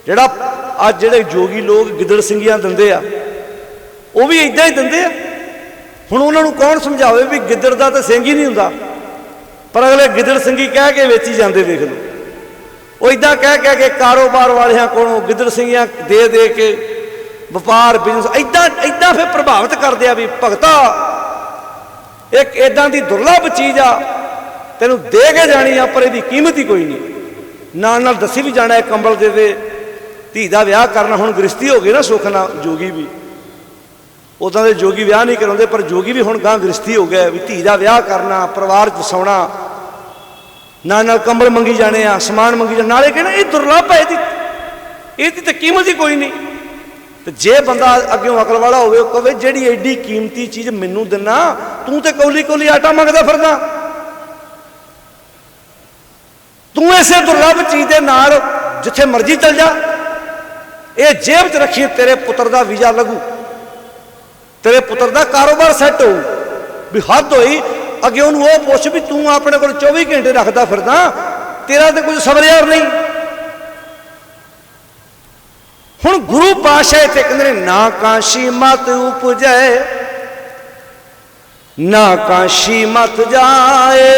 जिहड़ा अज जिहड़े जोगी लोग गिदड़ सिंगियां दिंदे आ वो भी इदां ही दिंदे आ। हुण उन्हां नूं कौन समझावे भी गिदड़ दा तां सिंग ही नहीं हुंदा, पर अगले गिदड़ सिंगी कह के वेची जाते। देख लो वो इदा कह कह के कारोबार वालियां कोलों गिदड़ सिंगियां दे दे के व्यापार बिजनेस इदा इदा फिर प्रभावित करते हैं भी भगता एक इदा की दुर्लभ चीज़ आ तेनों दे के जानी आ पर इसकी कीमत ही कोई नहीं। नाल दसी भी जाना है कंबल दे दे धी का विआह करना। हुण गृहस्थी हो गई ना सुख ना जोगी भी उदा दे जोगी विआह नहीं कराते पर जोगी भी हुण गां गृहस्थी हो गया भी धी का विआह करना परिवार वसाउणा नाल कंबल मंगी जाने आ समान मंगी जाने नाले कहना ये दुर्लभ है इसकी तो कीमत ही कोई नहीं। तो जे बंदा अग्यों अकल वाला होवे कहे जिहड़ी एडी कीमती चीज़ मैनू दिना तू तो कौली कौली आटा मंगदा फिरदा तू इसे दुर्लभ चीज़ के नाल जिथे मर्जी चल जा ये जेब च रखी तेरे पुत्र का वीजा लगू तेरे पुत्र का कारोबार सैट हो भी हद होई अगे उन्होंने वो पुछ भी तू अपने को 24 घंटे रखता फिरदा तेरा तो कुछ सबर यार नहीं। हुण गुरु पातशाह इत्थे कहंदे ने ना काशी मत उपजै ना काशी मत जाए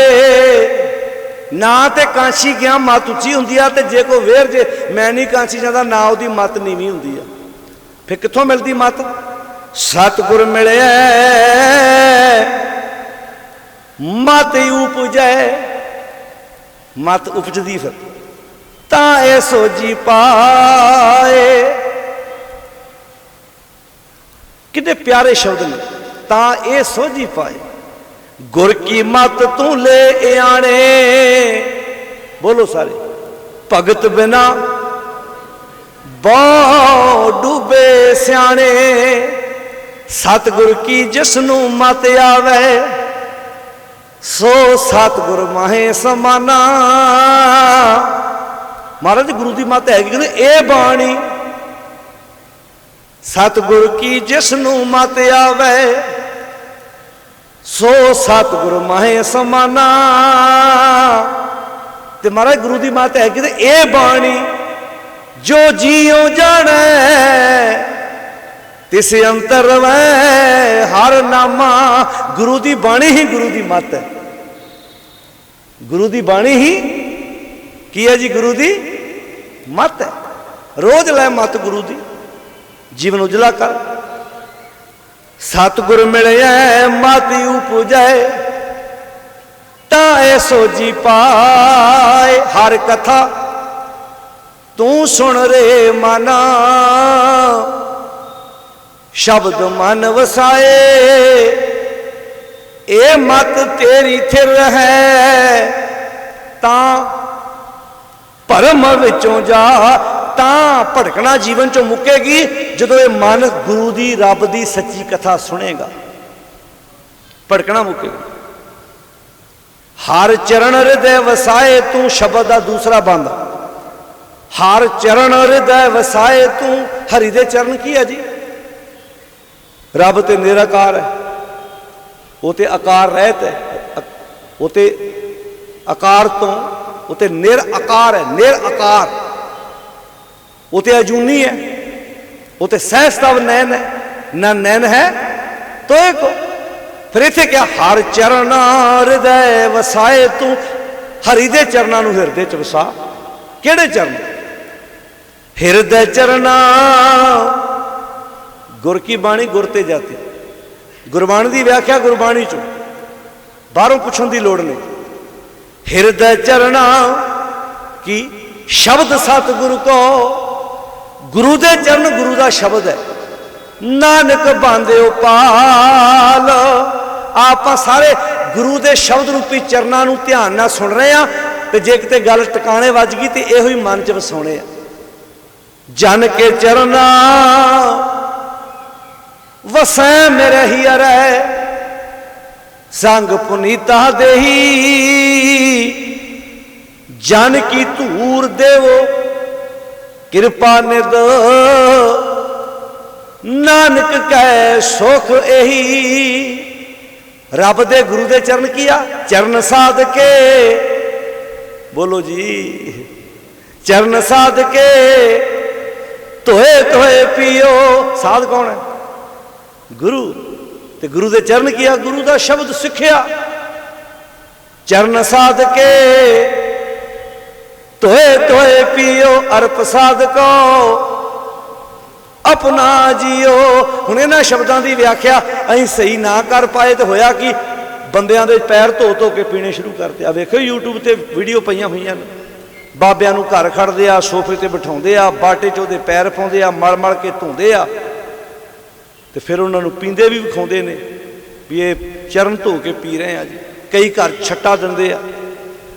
ना तो कांशी गया मत उची होंदी है ते जे कोई वेर जे मैं नहीं कांशी जाता ना उसकी मत नीवी होंदी है फिर कित्थों मिलती मत सतगुर मिले मत उपजै मत उपजदी फिर ता ए सोजी पाए कितने प्यारे शब्द ने ता ए सोजी पाए गुर की मत तू ले आने बोलो सारे भगत बिना बहु डूबे सियाने सतगुर की जिसनू मत आवे सो सतगुर माहे समाना। महाराज गुरु की मत है कि ए बाणी सतगुर की जिसनू मत आवे सो सतगुर माहे समाना। ते महाराज गुरु की मत है कि ए बाणी जो जियो जाने तिस अंतर वै हर नामा। गुरु की बाणी ही गुरु की मत है गुरु की बाणी ही की है जी गुरु की मत है। रोज लै मत गुरु की जीवन उजला कर सतगुर मिले मत उपजै ताए सोजी पाए। हर कथा तू सुन रे माना शब्द मन वसाए ए मत तेरी थिर है ता भरम विचों जा ता भड़कना जीवन चो मुकेगी जो ये मन गुरु की रब की सच्ची कथा सुनेगा भड़कना मुकेगा। हर चरण हृदय वसाए तू शब्द का दूसरा बंद हर चरण हृदय वसाए तू हरि दे चरण की है जी रब ते निराकार है वो ते आकार रहत है वो ते आकार तो वो ते निराकार है निराकार वो तो अजूनी है वो तो सहस्ताव नैन है ना नैन है तो एक फिर इत्थे क्या हर चरण हृदय वसाए तू हरि दे चरणा नूं हिरदे च वसा। किहड़े चरण हृदय चरणा गुर की बाणी गुर ते जाती गुरबाणी की व्याख्या गुरबाणी चो बाहरों पूछण की लोड़ नहीं। हृदय चरणा की शब्द सतगुरु को गुरु दे चरण गुरु का शब्द है नानक बांधे पाल। आप सारे गुरु के शब्द रूपी चरणों नूं ध्यान नाल सुन रहे हैं तो जे किते गल टकाने वज गई तो इहो ही मन च वसाउणे जन के चरणा वसै मेरे ही अरै संग पुनीता देही जन की धूर देवो कृपा निद नानक कै सुख एही। रब दे गुरु दे चरण किया चरण साध के बोलो जी चरण साध के धोए धोए पियो। साध कौन है गुरु ते गुरु दे चरण किया गुरु का शब्द सीखिया चरण साध के ਧੋਏ ਧੋਏ ਪੀਓ ਅਰ ਪ੍ਰਸਾਦ ਕੋ अपना जियो। हुण इन्हां शब्दां दी व्याख्या असीं सही ना कर पाए तो होया कि बंदियां दे पैर धो धो के पीने शुरू करते। आ वेखो यूट्यूब ते वीडियो पईयां होईयां ने, बाबियां नूं घर खड़दे आ, सोफे ते बिठाउंदे आ, बाटे च उहदे पैर पाउंदे आ, मल मल के धोंदे आ ते फिर उन्हां नूं पींदे भी विखाउंदे ने भी ये चरण धो के पी रहे आ जी। कई घर छट्टा दिंदे आ।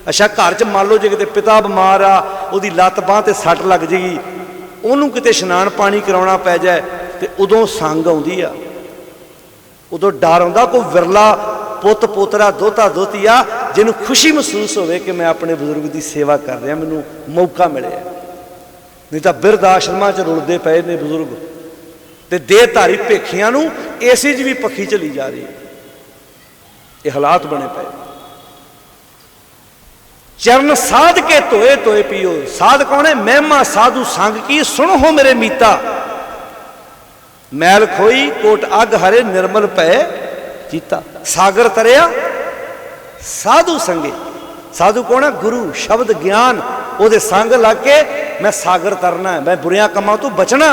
अच्छा घर च मान लो जे किते पिता बीमार आ, उहदी लत्त बांह ते सੱਟ लग जाएगी, ਉਹਨੂੰ ਕਿਤੇ ਇਸ਼ਨਾਨ ਪਾਣੀ ਕਰਾਉਣਾ ਪੈ ਜਾਏ ਤੇ ਉਦੋਂ ਸੰਗ ਆਉਂਦੀ ਆ, ਉਦੋਂ ਡਰ ਆਉਂਦਾ ਕੋਈ ਵਿਰਲਾ ਪੁੱਤ ਪੋਤਰਾ ਦੋਤਾ ਦੋਤੀ ਆ ਜਿਹਨੂੰ ਖੁਸ਼ੀ ਮਹਿਸੂਸ ਹੋਵੇ ਕਿ ਮੈਂ ਆਪਣੇ ਬਜ਼ੁਰਗ ਦੀ ਸੇਵਾ ਕਰ ਰਿਹਾ, ਮੈਨੂੰ ਮੌਕਾ ਮਿਲਿਆ। ਨਹੀਂ ਤਾਂ ਬਿਰਧ ਆਸ਼ਰਮਾਂ 'ਚ ਰੁਲਦੇ ਪਏ ਨੇ ਬਜ਼ੁਰਗ ਤੇ ਦੇਹਧਾਰੀ ਭੇਖੀਆਂ ਨੂੰ ਏਸੀ 'ਚ ਵੀ ਪੱਖੀ ਚਲੀ ਜਾ ਰਹੀ। ਇਹ ਹਾਲਾਤ ਬਣੇ ਪਏ। चरण साध के धोए धोए पियो। साध कौन है? महिमा साधु संग की सुनो हो मेरे मीता। मैल खोई कोट अग हरे निर्मल पै चीता। सागर तरिया साधु संगे। साधु कौन है? गुरु शब्द ज्ञान ओदे संग लग के मैं सागर तरना है, मैं बुरियां कमां तो बचना।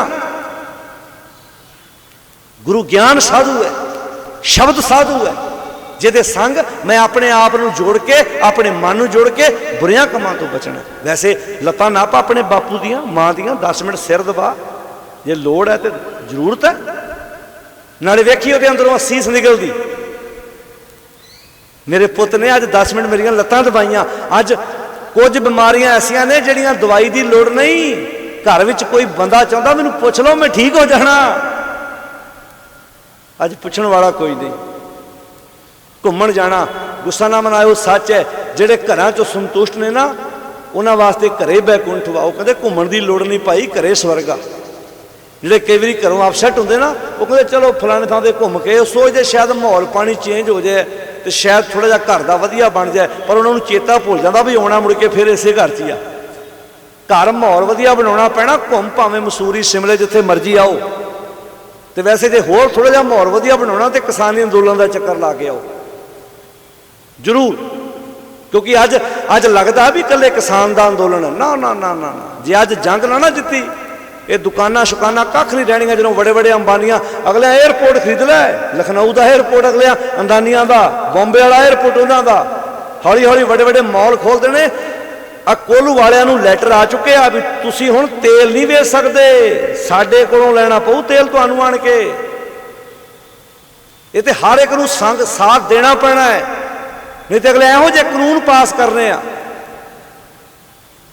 गुरु ज्ञान साधु है, शब्द साधु है, जिहदे संग मैं अपने आप नूं जोड़ के अपने मन नूं जोड़ के बुरियां कमां तो बचना। वैसे लत्तां नाप अपने बापू दियां मां दियां 10 मिनट सिर दबा, जे लोड़ है तो जरूरत है। नाले वेखी उहदे अंदरों असीस निकलदी। मेरे पुत ने अज 10 मिनट मेरियां लत्तां दबाइयां। अज कुछ बीमारियां ऐसियां ने जिहड़ियां दवाई की लोड़ नहीं। घर विच कोई बंदा चाहुंदा मैनूं पुछ लो मैं ठीक हो जाना, अज पुछण वाला कोई नहीं। घूमण जाना गुस्सा ना मनाओ, सच है। जिहड़े घरां चों संतुष्ट ने ना उन्हां वास्ते घरे बैकुंठ वाओ। कहते घूमण की लोड़ नहीं भाई, घरे स्वर्ग आ। जिहड़े कई बारी घरों अपसैट हुंदे ना वो कहते चलो फलाने थां ते घूम के सोचते शायद माहौल पानी चेंज हो जाए तो शायद थोड़ा जिहा घर दा वधिया बन जाए, पर उन्होंने चेता भुल जाता भी आउणा मुड़ के फिर इसे घर च ही आ। घर माहौल वधिया बनाउणा पैना। घूम भावें मसूरी शिमले जिथे मर्जी आओ, तो वैसे जे होर थोड़ा जिहा माहौल वधिया बनाउणा तो किसानी अंदोलन का चक्कर ला के आओ जरूर, क्योंकि अज लगता भी कल्ले किसान का अंदोलन है। ना ना ना ना ना, जे अज जंग ना जीती ये दुकाना शुकाना कख नहीं रहनियां। जो बड़े बड़े अंबानियां अगले एयरपोर्ट खरीद लै, लखनऊ का एयरपोर्ट अगले अंदानिया का, बॉम्बे वाला एयरपोर्ट उन्होंने, हौली हौली बड़े बड़े मॉल खोल देने। आ कोलू वालियां लैटर आ चुके आ भी तुसीं हुण तेल नहीं वेच सकते, साडे कोलों लैना पऊ तेल तुहानूं आण के। ये तो हर एक नूं संग साथ देना पैना है, नहीं तो अगले यहो जे कानून पास करने आ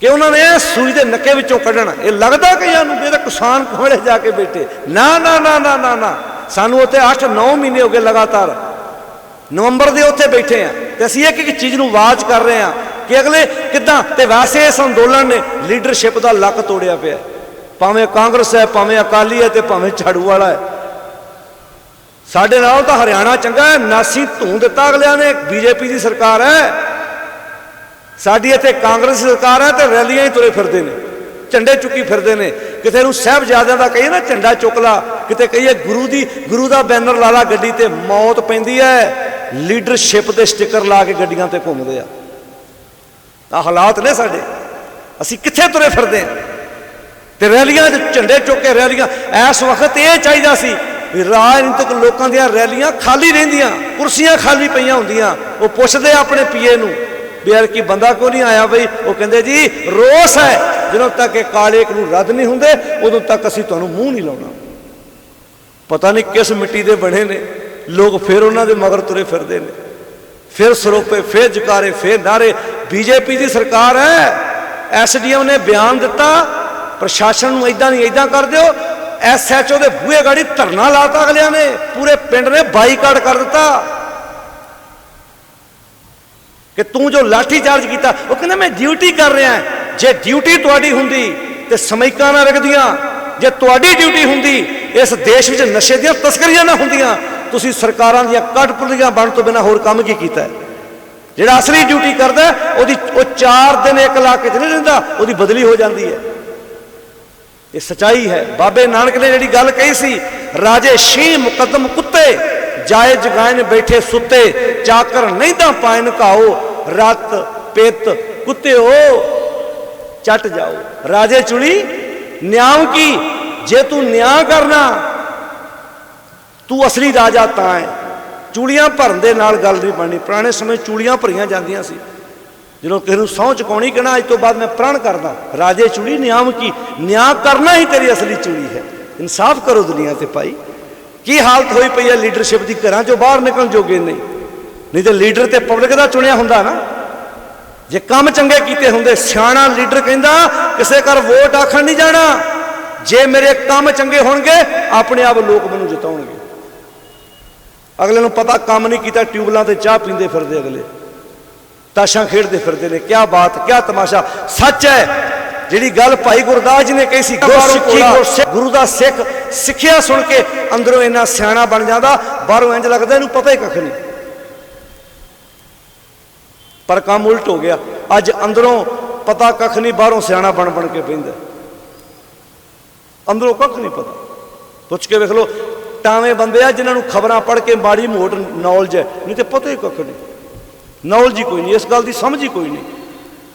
कि उन्होंने सूई के नक्के विचों कढ़ना। ये लगता कई ये तो किसान कोले जाके बैठे। ना ना ना ना ना ना, सानू उत्थे 8-9 महीने हो गए लगातार नवंबर के उत्थे बैठे हैं तो असीं एक एक चीज़ नूं आवाज़ कर रहे हैं कि अगले किदां। ते वैसे इस अंदोलन ने लीडरशिप का लक तोड़िया पिया, भावें कांग्रेस है, भावें अकाली है, तो भावें झाड़ू वाला है। साडे नाल तो हरियाणा चंगा है, 79 धूं दिता अगलियां ने, बीजेपी की सरकार है। साडी इत्थे कांग्रेस की सरकार है तो रैलियां ही तुरे फिरदे ने, झंडे चुकी फिरदे ने। किते नूं साहिबजादियां दा कहिए ना झंडा चुक ला, किते कहिए गुरु दा बैनर ला ला गड्डी ते, मौत पैंदी है। लीडरशिप दे स्टिकर ला के गड्डियां ते घूमदे आ। हालात ने साडे, असीं कित्थे तुरे फिरदे ते रैलियां झंडे चुक के रैलियां। इस वक्त ये चाहिदा सी राजनीतिक लोगों दी रैलियां खाली रहिंदियां, कुर्सियां खाली पईयां हुंदियां। वो पुछदे अपने पीए नूं भी यार की बंदा क्यों नहीं आया बई? वो कहंदे जी रोस है, ਜਦੋਂ तक काले कानून रद्द नहीं होंदे उदों तक असीं तुहानूं मूँह नहीं लाउणा। पता नहीं किस मिट्टी दे बने ने लोग, फिर उन्हां दे मगर तुरे फिरदे ने, फिर सरोपे, फिर जकारे, फिर नारे। बीजेपी की सरकार है, SDM ने बयान दिता प्रशासन नूं इदां नहीं इदां कर दिओ। SHO के बूहे गाड़ी धरना लाता अगलियां ने, पूरे पिंड ने बाईकाट कर दिता कि तू जो लाठी चार्ज किया। वो कहना मैं ड्यूटी कर रहा है। जे ड्यूटी तुहाडी हुंदी ते समैकां ना रखदियां, जे तुहाडी ड्यूटी हुंदी इस देश में नशे दी तस्करियां ना हुंदियां, तुसीं सरकारां दी कठपुतलियां बन तो बिना होर काम की कीता है। जिहड़ा असली ड्यूटी करदा ओदी 4 दिन एक इलाके च नहीं रहिंदा, ओदी बदली हो जाती है। ये सच्चाई है। बाबे नानक ने जिहड़ी गल कही सी, राजे शीं मुकदम कुत्ते, जाए जगाए ने बैठे सुते, चाकर नहीं ता पाइन घाओ, रत पित कुत्ते हो। चट जाओ। राजे चुली न्याम की, जे तू न्याय करना तू असली राजा ता है। चूड़ियां भरन दे नाल गल नहीं बननी। पुराने समय चूड़ियां भरियां जांदियां सी, जो किसी को सौं चुकाउणी कहना अज तो बाद मैं प्रण करदा। राजे चूड़ी न्याम की, न्याय करना ही तेरी असली चूड़ी है। इंसाफ करो दुनिया ते भाई। की हालत होई पई है लीडरशिप की, घरां चों बाहर निकलण जोगे नहीं तो लीडर ते पब्लिक दा चुनिया हुंदा ना। जे काम चंगे कीते हुंदे, सियाणा लीडर कहंदा किसे घर वोट आखण नहीं जाना, जे मेरे काम चंगे होणगे अपने आप लोग मैनूं जिताउणगे। अगले नूं पता काम नहीं कीता, ट्यूबलां ते चाह पींदे फिरदे, अगले ताशां खेडदे फिरदे ने। क्या बात, क्या तमाशा। सच है जिहड़ी गल भाई गुरदास जी ने कही सी, गुरु दा सिख सिक्ख्या सुन के अंदरों इन्ना सियाणा बन जांदा, बाहरों इंज लगदा इहनूं पता ही कख नहीं। पर काम उल्ट हो गया। अज अंदरों पता कख नहीं, बाहरों सियाणा बन बन के बहिंदा। अंदरों कख नहीं पता। पुछ के वेख लो, टावे बंदे आ जिन्होंने खबरां पढ़ के माड़ी मोट नॉलेज है, नहीं तो पता ही कख नहीं, नॉलेज ही कोई नहीं, इस गल की समझ ही कोई नहीं।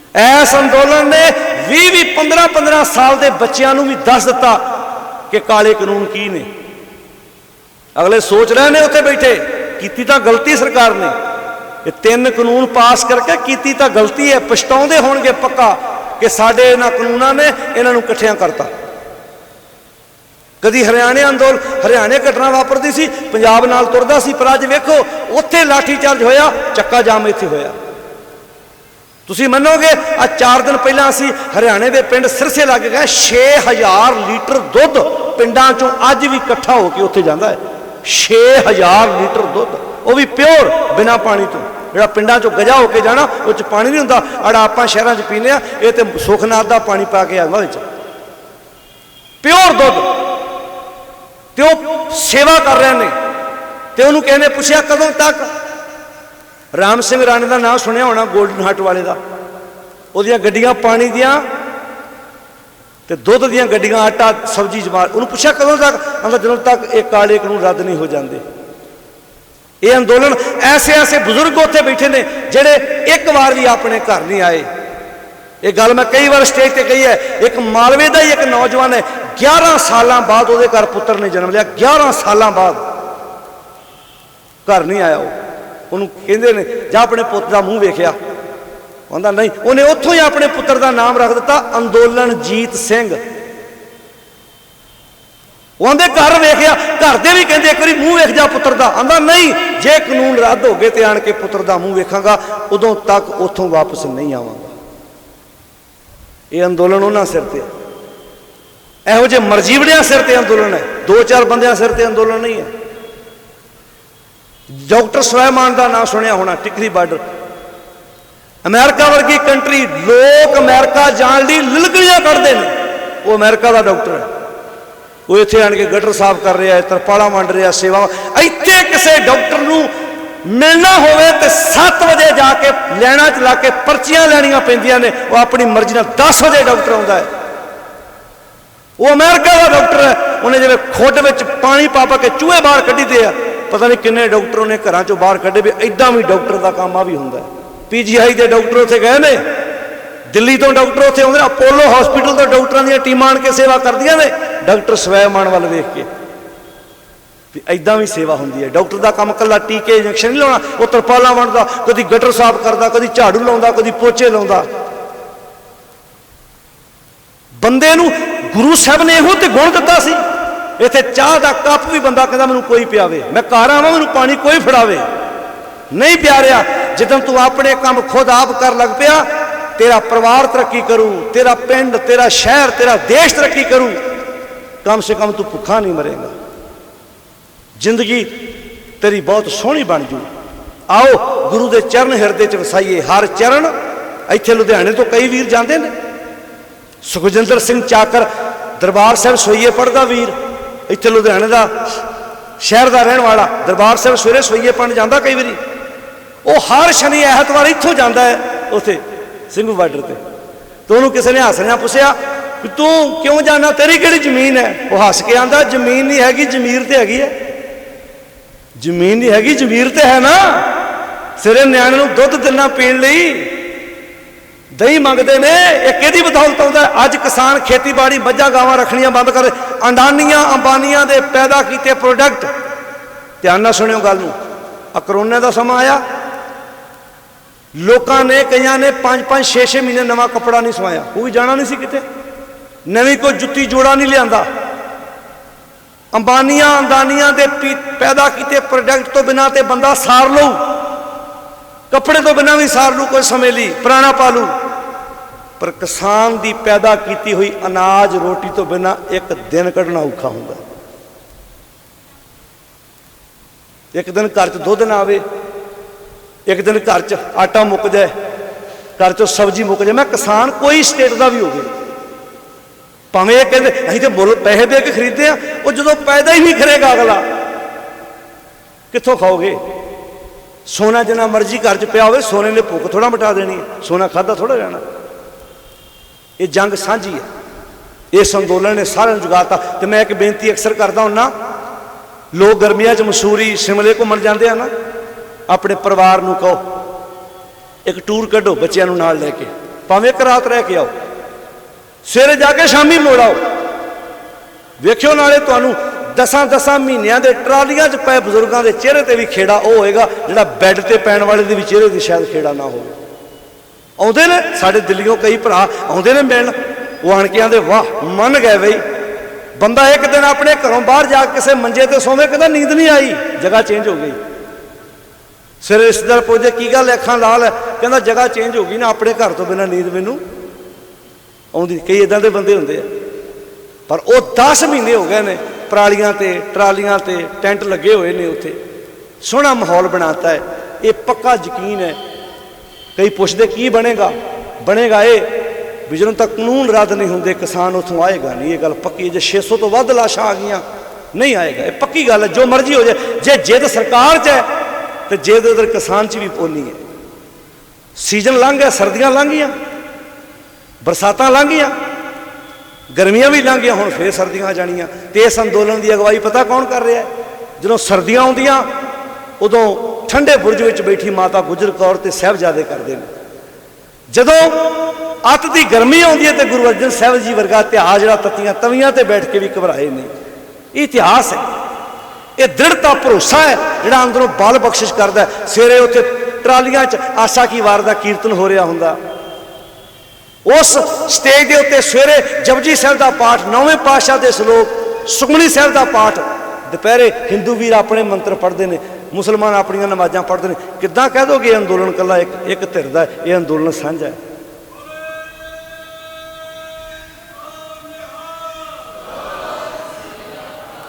इस अंदोलन ने 20-15 साल के बच्चों भी दस दिता कि काले कानून की ने। अगले सोच रहे हैं उत्थे बैठे की तो गलती सरकार ने, ये 3 कानून पास करके की तो गलती है, पछताउंदे होणगे पक्का कि साडे इन्हां कानूनां ने इन्हां इकट्ठियां करता। कदी हरियाणे अंदोलन, हरियाणे घटना वापरती सी, पंजाब नाल तुरदा सी, पर अज वेखो उत्थे लाठी चार्ज होया, चक्का जाम इत्थे होया। तुसी मनोगे आज 4 दिन पहला असी हरियाणे के पिंड सिरसे लग गए, 6000 लीटर दुध पिंडां चों अज भी इकट्ठा होकर उत्थे जांदा है। 6000 लीटर दुध, वो भी प्योर, बिना पानी तो। जो पिंडां चों गजा होकर जाना उस पानी नहीं हुंदा, अड़ा आपां शहरां च पीने आ, ये तो सुखनाथ का पानी पा के आंदा विच, प्योर दुध। तो सेवा कर रहे हैं, तो उन्होंने किसी ने पूछा कदों तक। राम सिंह राणे का नाम सुनिया होना, गोल्डन हट वाले का, वो गड्डियां पानी दियां ते दुध दियां गड्डियां, आटा सब्जी जमार। उन्होंने पूछा कदों तक, कहता ਜਦੋਂ तक ये काले कानून रद्द नहीं हो जाते। ये अंदोलन ऐसे ऐसे बुजुर्ग उत्थे बैठे ने जेडे एक बार भी अपने घर नहीं आए। ये गल मैं कई बार स्टेज पर कही है। एक मालवे का ही एक नौजवान है, 11 साल बाद वो घर पुत्र ने जन्म लिया, 11 साल बाद घर नहीं आया। उन्होंने कहते ने जा अपने पुत का मूँह वेख्या, कहता नहीं। उन्हें उत्थों ही अपने पुत्र का नाम रख दिता अंदोलनजीत सिंह। आंदे घर वेख्या, घर दे भी कहते एक बार मूँह वेख जा पुत्र का, आंदा नहीं, जे कानून रद्द हो गए तो आन के पुत्र का मूँह वेखांगा, उदों तक उत्थों वापस नहीं आवांगा। ये अंदोलन उन्हां सिर ते, इहो जे मरजीवड़ियां सिर ते अंदोलन है, 2-4 बंदियां सिर ते अंदोलन नहीं है। डॉक्टर सुलेमान का नाम सुनिया होना, टिकरी बार्डर, अमेरिका वर्गी कंट्री, लोग अमेरिका जाने लई लिलकड़ियां कढ़दे ने। वो अमेरिका का डॉक्टर है, वो इत्थे आण के गटर साफ कर रहा है, तरपाला वंड रहा, सेवा। इत्थे किसी डॉक्टर नूं मिलना होवे तो 7 बजे जाके लैना च ला के पर्चियां लैनियां पैंदियां ने। वो अपनी मर्जी नाल 10 बजे डॉक्टर आउंदा है। वो अमेरिका का डॉक्टर है, उन्हें जिवें खुड विच पानी पा के चूहे बाहर कढ़ी दे आ, पता नहीं किन्ने डॉक्टर ने घरां चों बाहर कढ़े भी। इदां भी डॉक्टर का काम आ भी हुंदा है। PGI के डॉक्टर उत्थे गए ने, दिल्ली तो डॉक्टर उत्थे आउंदे, अपोलो हॉस्पिटल तो डॉक्टरां दी टीमां आण के सेवा करदियां ने। डॉक्टर सुलेमान वाल वेख के इदां भी सेवा हुंदी है। डॉक्टर का काम कल्ला टीके इंजैक्शन नहीं लाउणा, वो तरपालां वंडदा, कदी गटर साफ करदा, कदी झाड़ू लाउंदा, कदी पोचे लाउंदा। बंदे नूं गुरु साहब ने इहो ते गुण दिता सी। इत्थे चाह का कप भी बंदा कहता मैनूं कोई पियावे, मैं घर आवां मैनूं पानी कोई फड़ावे, नहीं प्यारिया। जिदन तू अपने काम खुद आप कर लग पिया, तेरा परिवार तरक्की करूँ, तेरा पिंड, तेरा शहर, तेरा देश तरक्की करूँ, कम से कम तू भुखा नहीं मरेगा, जिंदगी तेरी बहुत सोहनी बन जू। आओ गुरु के चरण हिरदे च वसाइए, हर चरण। इत्थे लुधियाने तो कई वीर जाते हैं, सुखजिंदर सिंह चाकर दरबार साहब सोईए पढ़दा वीर, इत्थे लुधियाने का शहर का रहने वाला, दरबार साहब सवेरे सोईए पढ़न जाता कई बारी। वो हर शनि ऐतवार इत्थों जाता है उत्थे सिंघू बार्डर से। तो उन्होंने किसी ने हसनिया पूछया कि तू क्यों जाना, तेरी किहड़ी जमीन है? वो हस के आंदा जमीन नहीं हैगी, जमीर तो हैगी है। जमीन नहीं हैगी, जमीर तो है ना। सिरे न्याणे नूं दुध दिना पीण लई, दही मंगते ने, एक यदी बदौलत आता है। अज किसान खेतीबाड़ी मझां गावां रखनियां बंद कर, अडानियां अंबानियां दे पैदा किए प्रोडक्ट। ध्यान नाल सुनियो गल नूं, करोना का समा आया, लोगों ने कईयां ने 5-5 6-6 महीने नवा कपड़ा नहीं सवाया, वो भी जाना नहीं सी किते, नवी कोई जुत्ती जोड़ा नहीं लिया। अंबानियां अंदानियां दे पैदा किए प्रोडक्ट तो बिना ते बंदा सार लू, कपड़े तो बिना भी सार लू, कोई समय ली पुराना पा लू, पर किसान की पैदा की हुई अनाज रोटी तो बिना एक दिन कढ़ना औखा होंदा। एक दिन घर च दुध ना आवे, एक दिन घर च आटा मुक जाए, घर चो सब्जी मुक जाए। मैं किसान कोई स्टेट का भी हो गया, भावें ये कहते असीं तो मुल पैसे दे के खरीदते हैं, वो जो पैदा ही नहीं करेगा अगला कित्थों खाओगे? सोना जिन्ना मर्जी घर च पिया हो, सोने ने भुख थोड़ा मिटा देनी है, सोना खादा थोड़ा जाना। ये जंग साझी है, इस अंदोलन ने सारे जुगाता। तो मैं एक बेनती अक्सर करता हूँ ना, लोग गर्मियां च मसूरी शिमले घूमन जाते हैं ना, अपने परिवार को कहो एक टूर कढ़ो बच्चों नाल लैके, भावें एक रात रह के आओ, सवेरे जाके शामी मोड़ आओ, वेखियो नाले तुहानू 10-10 महीनों के ट्रालियां च पए बजुर्गों के चेहरे ते भी खेड़ा वो होएगा जिहड़ा बैड ते पैण वाले दे भी चेहरे ते शायद खेड़ा ना हो। आउंदे ने साडे दिल्लियों कई भरा आउंदे ने मिलण, वो आण के आंदे वाह मन गए बई। बंदा एक दिन अपने घरों बाहर जाके किसी मंजे ते सोवे, कहता नींद नहीं आई, जगह चेंज हो गई। सवेरे रिश्तेदार पुछदे की गल अखां लाल है, कहता जगह चेंज हो गई ना, अपने घर तो बिना नींद मैनू आउंदी। कई इदां दे बंदे हुंदे आ, पर वो 10 महीने हो गए ने परालियां ते ट्रालियां ते टेंट लगे हुए ने, उत्थे सोहना माहौल बनाता है। ये पक्का यकीन है। कई पुछदे की बनेगा, बनेगा ये भी ਜਦੋਂ तक कानून रद्द नहीं होंगे किसान उतों आएगा नहीं। ये गल पक्की है। जो 600 तो वध लाशां आ गई नहीं आएगा, ये पक्की गल है। जो मर्जी हो जाए, जे जिद सरकार च है तो जिद उधर किसान च भी पोनी है। सीजन लंघ गया, सर्दियां लंघ गई, बरसातां लंघ गई, गर्मियां भी लंघ गई, हुण फिर सर्दियां आ जानियां। ते इस अंदोलन की अगवाई पता कौन कर रहा है? जो सर्दियां आउंदियां उदों ठंडे बुरज में बैठी माता गुजर कौर ते साहिबजादे करते हैं। जदों अत की गर्मी आती है तो गुरु अर्जन साहब जी वर्गा इतिहास जो तत्तियां तवियां ते बैठ के भी घबराए नहीं। ये इतिहास है, ये दृढ़ता भरोसा है जिहड़ा अंदरों बल बख्शिश करता है। सवेरे उत्थे ट्रालियां च आशा की वार का कीर्तन हो रहा हुंदा, उस स्टेज के उत्ते सवेरे जपजी साहब का पाठ, 9वें पातशाह के श्लोक, सुखमनी साहब का पाठ, दोपहरे हिंदू वीर अपने मंत्र पढ़ते हैं, मुसलमान अपन नमाज़ां पढ़ते हैं। किद्दां कह दोगे अंदोलन कला एक धिर दा, ये अंदोलन साझा है।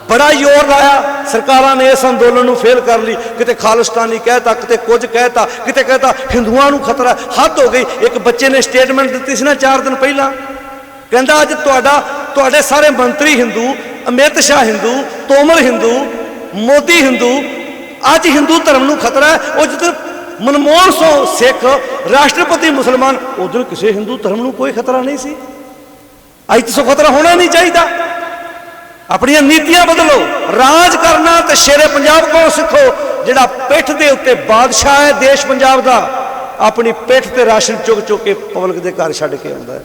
बड़ा जोर लाया सरकारां ने, इस अंदोलन को फेल कर ली। किते खालिस्तानी कहता, किते कुछ कहता, किते कहता हिंदुओं को खतरा। हद हो गई। एक बच्चे ने स्टेटमेंट दी सी ना 4 दिन पहला, कहता अज तुहाडे सारे मंत्री हिंदू, अमित शाह हिंदू, तोमर हिंदू, मोदी हिंदू, अज हिंदू धर्म को खतरा है। वो जिधर मनमोहन सिख, राष्ट्रपति मुसलमान, उधर किसी हिंदू धर्म को कोई खतरा नहीं सी। अज तो खतरा होना नहीं चाहिए। अपन नीतियां बदलो, राज करना तो शेरे पंजाब को सीखो, जिहड़ा पिठ के उत्ते बादशाह है देश पंजाब का, अपनी पिठ ते राशन चुक चुक के पब्लिक के घर छड्ड के आउंदा है।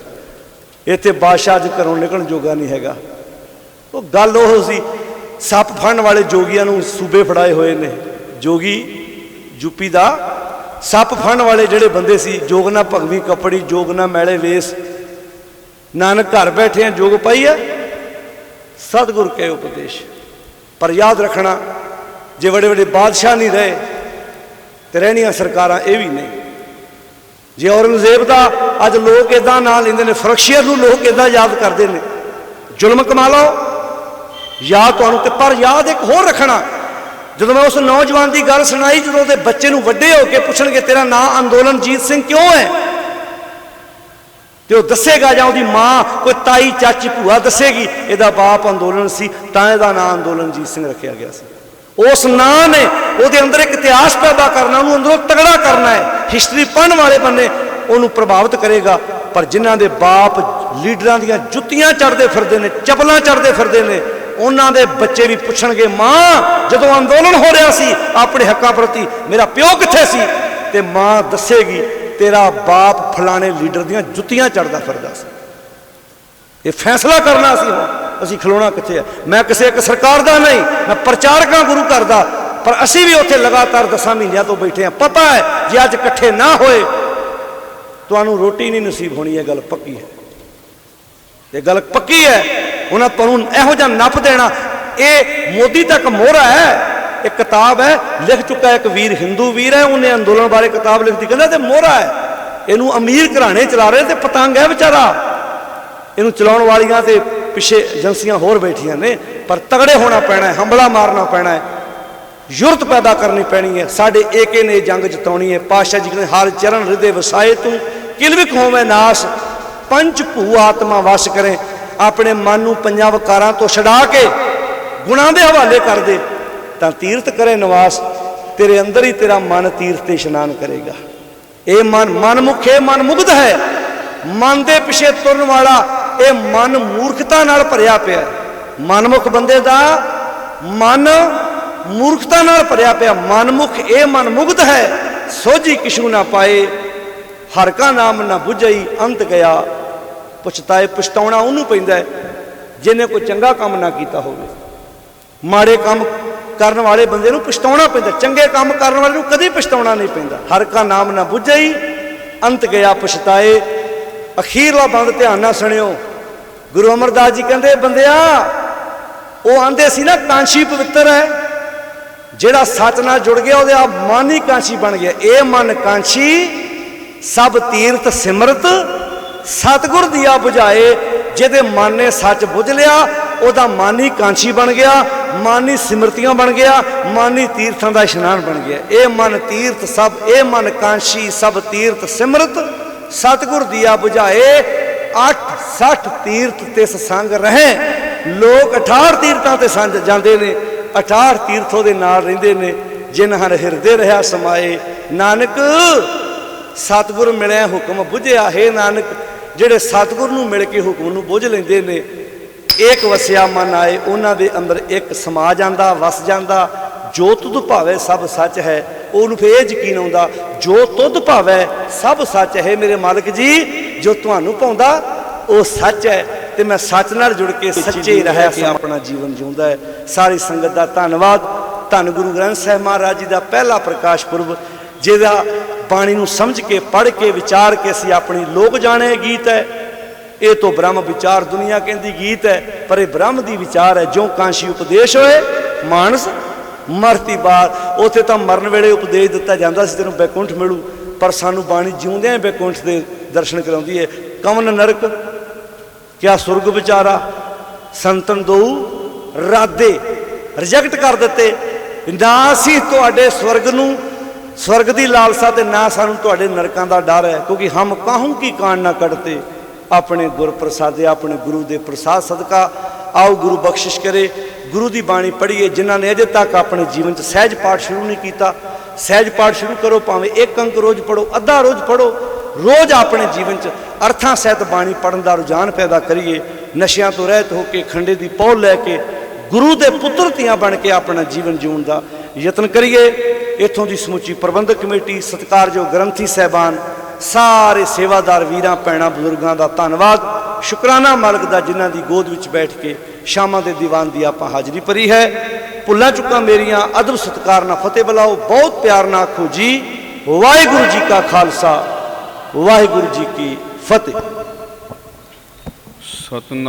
इत्थे बादशाह अज घरों निकलण जोगा नहीं हैगा। वो गल वो सी, सप फड़न वाले जोगियां नूं सूबे फड़ाए हुए ने। जोगी यूपी का सप फड़न वाले जिहड़े बंदे सी, जोग ना भगवी कपड़ी, जोग ना मैले वेस, नानक घर बैठे हैं जोग पाई है, सतगुरु के उपदेश। पर याद रखना, जे बड़े बड़े बादशाह नहीं रहे तो रहनिया सरकारां ये भी नहीं। जे औरंगजेब का अज लोग इदा ना लेंदे ने, फरख्शियत नूं लोग इदा याद करते हैं। जुल्म कमा लो याद तुहानूं, ते पर याद एक होर रखना, जो मैं उस नौजवान की गल सुनाई, जो उसके बच्चे नूं वड्डे होकर पुछणगे तेरा नाम अंदोलनजीत सिंह क्यों है, तो दसेगा, जां उसकी माँ कोई ताई चाची भूआ दसेगी इसका बाप अंदोलन सी, तां इहदा नाम अंदोलनजीत सिंह रखा गया सी। उस नाम ने उसके अंदर एक इतिहास पैदा करना, उन्होंने अंदरों तगड़ा करना है। हिस्टरी पढ़ने वाले बंदे उन्होंने प्रभावित करेगा। पर जिन्हों के बाप लीडरां दीयां जुत्तियां चढ़ते फिरते हैं, चपलां चढ़ते फिरते हैं, उन्होंने बच्चे भी पुछणगे माँ जदों अंदोलन हो रहा सी अपने हकों प्रति मेरा प्यो कित्थे सी, ते माँ दसेगी तेरा बाप फलाने लीडर दियां जुत्तियां चढ़दा फिरदा सी। ये फैसला करना असीं हुण असीं खलोना कित्थे है। मैं किसी एक सरकार दा नहीं, मैं प्रचारक हां गुरु घर दा, पर असीं भी उत्थे लगातार 10 महीनों तो बैठे हैं। पता है जे अज इकट्ठे ना होए तुहानूं रोटी नहीं नसीब होनी। ये गल पक्की है, ये गल पक्की है। उन्हें तुहानूं इहो जिहा नप देना। ये मोदी तक मोहरा है। एक किताब है लिख चुका एक वीर, हिंदू वीर है, उन्हें अंदोलन बारे किताब लिखती, कहता ते मोहरा है। इनू अमीर घराने चला रहे ते पतंग है बेचारा। इनू चलाउण वालियां ते पिछे एजेंसियां होर बैठियां ने, पर तगड़े होना पैना है, हमला मारना पैना है, युरत पैदा करनी पैनी है। साडे एके ने जंग जिताउणी है। पातशाह जी कहते हर चरण हृदय वसाए तू किलविक होवे नाश, पंच भू आत्मा वश करें। अपने मन नूं पंजां वकारां तो छड़ा के गुणां दे हवाले कर दे तां तीर्थ करे निवास। तेरे अंदर ही तेरा मन तीर्थ ते इशनान करेगा। ये मन मुख है, मन मुग्ध है। मन दे पिछे तुरन वाला ये मन मूर्खता नाल भरिया पिया। मनमुख बंदे दा मन मूर्खता नाल भरिया पिया। मनमुख ये मन मुग्ध है, सोझी किशू ना पाए, हर का नाम ना बुझई अंत गया। पछताए पछताउणा उन्होंने पैंदा है जिन्हें कोई चंगा काम ना किया होवे। माड़े काम करने वाले बंदे नूं पछताउणा पैंदा, चंगे काम करने वाले नूं कदी पछताउणा नहीं पैंदा। हर का नाम ना बुझई अंत गया पछताए। अखीरला बंद ध्यान ना सुनियो। गुरु अमरदास जी कहते बंदिया वो आंदे सी ना कांशी पवित्र है, जेड़ा सच नाल जुड़ गया वो आप मन ही कांशी बन गया। ये मन कांशी सब तीर्थ सिमरत सतगुर दिया बुझाए। जिहदे मन ने सच बुझ लिया वह मन ही कांशी बन गया, मन ही सिमरतियां बन गया, मन ही तीर्थों का इशनान बन गया। ये मन तीर्थ सब, ये मन कांशी सब तीर्थ सिमरत सतगुर दिया बुझाए। 8-60 तीर्थ तिस संग रहे। लोग 68 तीर्थों ते संग जाते हैं, 68 तीर्थों के नाल रहिंदे ने। जिन हर हिरदे रहा समाए, नानक सतगुर मिले हुक्म बुझिया। हे नानक जिहड़े सतगुर नूं मिल के हुक्म नूं बुझ लैंदे ने, एक वसिया मन आए, उन्हां दे अंदर एक समा जांदा, वस जांदा। जो तुध भावे सब सच है। उन्होंने फिर यह यकीन आता जो तुध भावे सब सच है। मेरे मालिक जी जो तुहानूं पाउंदा वो सच है, तो मैं सच नाल जुड़ के सच्चे रह के अपना जीवन जिउंदा है। सारी संगत का धन्नवाद। धन गुरु ग्रंथ साहिब महाराज जी का पहला प्रकाश पुरब, जिहदा बाणी नूं समझ के पढ़ के विचार के असीं अपनी लोक जाने गीत है। ये तो ब्रह्म विचार दुनिया कहती गीत है, पर यह ब्रह्म की विचार है। जो कांशी उपदेश होए मानस मरती बार। उत्थे तो मरण वेले उपदेश दिता जाता सी, तेनों बैकुंठ मिलू, पर सानू बाणी जिउंदियां बैकुंठ के दर्शन कराउंदी है। कवन नरक क्या सुरग विचारा, संतन दो राधे रिजैक्ट कर दिते। ना असीं तुहाडे स्वर्ग नूं, स्वर्ग की लालसा, ते ना सानू तुहाडे नरकां दा डर है, क्योंकि हम काहू की कांड ना कटते। अपने गुर प्रसादे, अपने गुरु के प्रसाद सदका आओ गुरु बख्शिश करे। गुरु की बाणी पढ़िए। जिन्होंने अजे तक अपने जीवन में सहज पाठ शुरू नहीं किया, सहज पाठ शुरू करो। भावें एक अंक रोज़ पढ़ो, अद्धा रोज़ पढ़ो, रोज़ अपने जीवन में अर्थां सहित बाणी पढ़न का रुझान पैदा करिए। नशियां तो रहत होकर खंडे की पौल लैके गुरु के पुत्र तियां बन के अपना जीवन जीवन का यतन करिए। इत्थों की समुची प्रबंधक कमेटी, सत्कारयोग ग्रंथी साहबान, सारे सेवादार वीरां भैणां बजुर्गों का धन्नवाद। शुकराना मालक का जिन्हां की गोद विच बैठ के शामां दे दीवान की आपां हाज़री भरी है। भुल्लां चुकां मेरियां अदब सत्कार नाल फतेह बुलाओ। बहुत प्यार नाल आखो जी वाहिगुरू जी का खालसा, वाहिगुरू जी की फतेह। सतनाम।